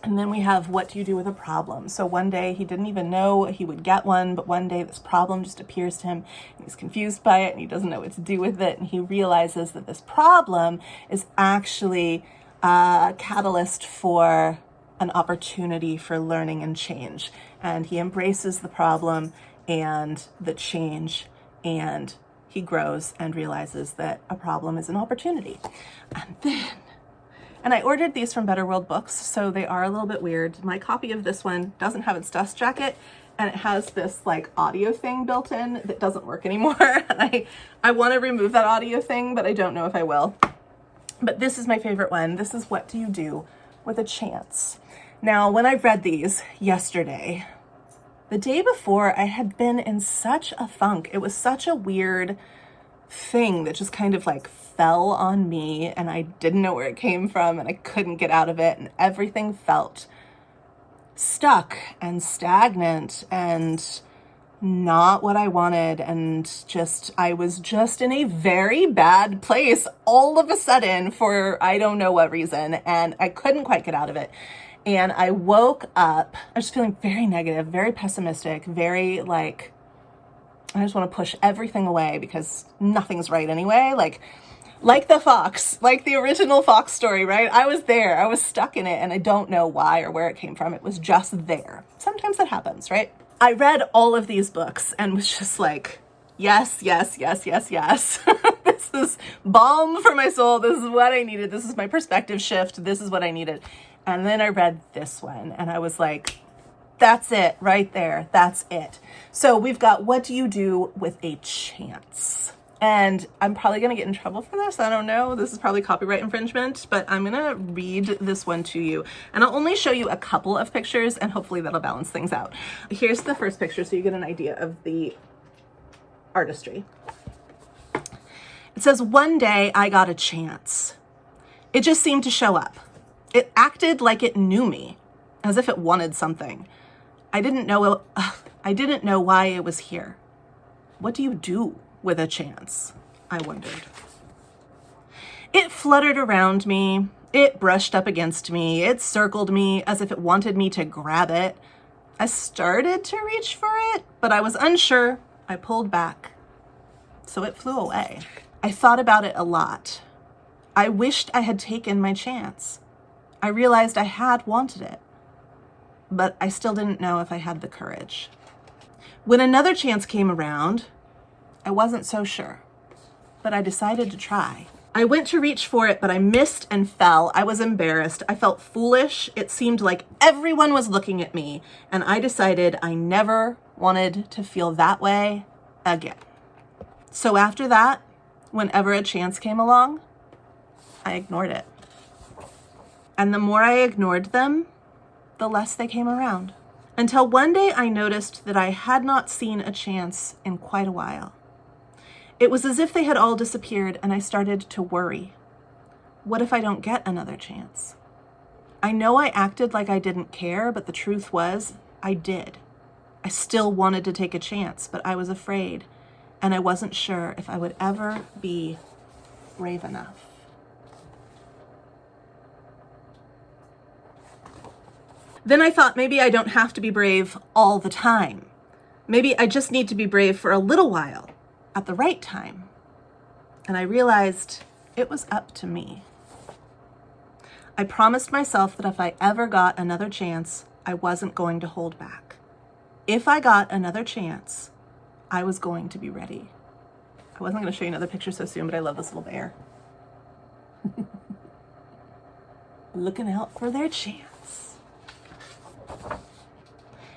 And then we have What Do You Do with a Problem? So one day he didn't even know he would get one, but one day this problem just appears to him, and he's confused by it, and he doesn't know what to do with it, and he realizes that this problem is actually a catalyst for an opportunity for learning and change. And he embraces the problem and the change, and he grows and realizes that a problem is an opportunity. And I ordered these from Better World Books, so they are a little bit weird. My copy of this one doesn't have its dust jacket, and it has this like audio thing built in that doesn't work anymore. And I want to remove that audio thing, but I don't know if I will. But this is my favorite one. This is What Do You Do with a Chance? Now, when I read these yesterday, the day before, I had been in such a funk. It was such a weird thing that just kind of like fell on me, and I didn't know where it came from, and I couldn't get out of it, and everything felt stuck and stagnant and not what I wanted, and I was just in a very bad place all of a sudden for I don't know what reason, and I couldn't quite get out of it. And I woke up, I was feeling very negative, very pessimistic, very like, I just want to push everything away because nothing's right anyway. Like the fox, like the original fox story, right? I was there, I was stuck in it, and I don't know why or where it came from. It was just there. Sometimes that happens, right? I read all of these books and was just like, yes, yes, yes, yes, yes. This is balm for my soul. This is what I needed. This is my perspective shift. This is what I needed. And then I read this one and I was like, that's it right there. That's it. So we've got What Do You Do with a Chance? And I'm probably going to get in trouble for this. I don't know. This is probably copyright infringement, but I'm going to read this one to you. And I'll only show you a couple of pictures, and hopefully that'll balance things out. Here's the first picture so you get an idea of the artistry. It says, one day I got a chance. It just seemed to show up. It acted like it knew me, as if it wanted something. I didn't know why it was here. What do you do with a chance? I wondered. It fluttered around me. It brushed up against me. It circled me as if it wanted me to grab it. I started to reach for it, but I was unsure. I pulled back. So it flew away. I thought about it a lot. I wished I had taken my chance. I realized I had wanted it, but I still didn't know if I had the courage. When another chance came around, I wasn't so sure, but I decided to try. I went to reach for it, but I missed and fell. I was embarrassed. I felt foolish. It seemed like everyone was looking at me, and I decided I never wanted to feel that way again. So after that, whenever a chance came along, I ignored it. And the more I ignored them, the less they came around. Until one day I noticed that I had not seen a chance in quite a while. It was as if they had all disappeared, and I started to worry. What if I don't get another chance? I know I acted like I didn't care, but the truth was, I did. I still wanted to take a chance, but I was afraid, and I wasn't sure if I would ever be brave enough. Then I thought maybe I don't have to be brave all the time. Maybe I just need to be brave for a little while at the right time. And I realized it was up to me. I promised myself that if I ever got another chance, I wasn't going to hold back. If I got another chance, I was going to be ready. I wasn't going to show you another picture so soon, but I love this little bear. Looking out for their chance.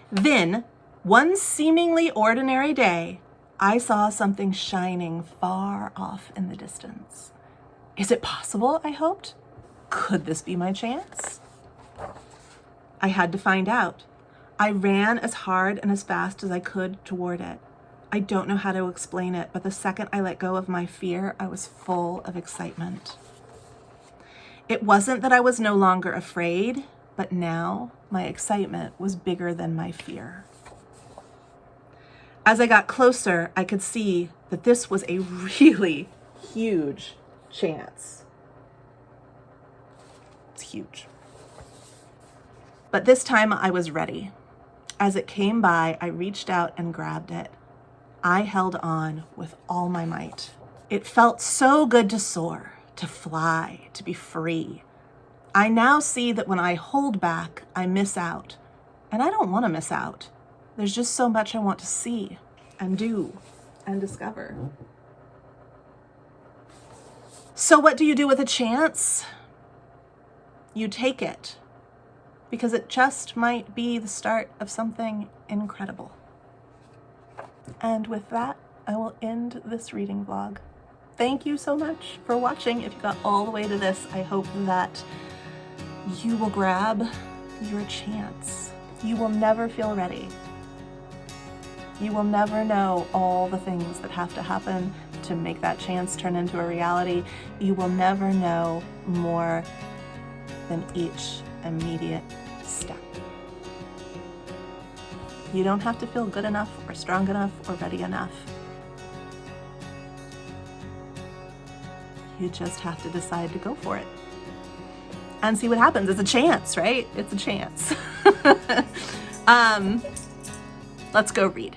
Then, one seemingly ordinary day, I saw something shining far off in the distance. Is it possible? I hoped. Could this be my chance? I had to find out. I ran as hard and as fast as I could toward it. I don't know how to explain it, but the second I let go of my fear, I was full of excitement. It wasn't that I was no longer afraid, but now my excitement was bigger than my fear. As I got closer, I could see that this was a really huge chance. It's huge. But this time I was ready. As it came by, I reached out and grabbed it. I held on with all my might. It felt so good to soar, to fly, to be free. I now see that when I hold back, I miss out. And I don't want to miss out. There's just so much I want to see and do and discover. So what do you do with a chance? You take it. because it just might be the start of something incredible. And with that, I will end this reading vlog. Thank you so much for watching. If you got all the way to this, I hope that you will grab your chance. You will never feel ready. You will never know all the things that have to happen to make that chance turn into a reality. You will never know more than each immediate step. You don't have to feel good enough or strong enough or ready enough. You just have to decide to go for it and see what happens. It's a chance, right? It's a chance. Let's go read.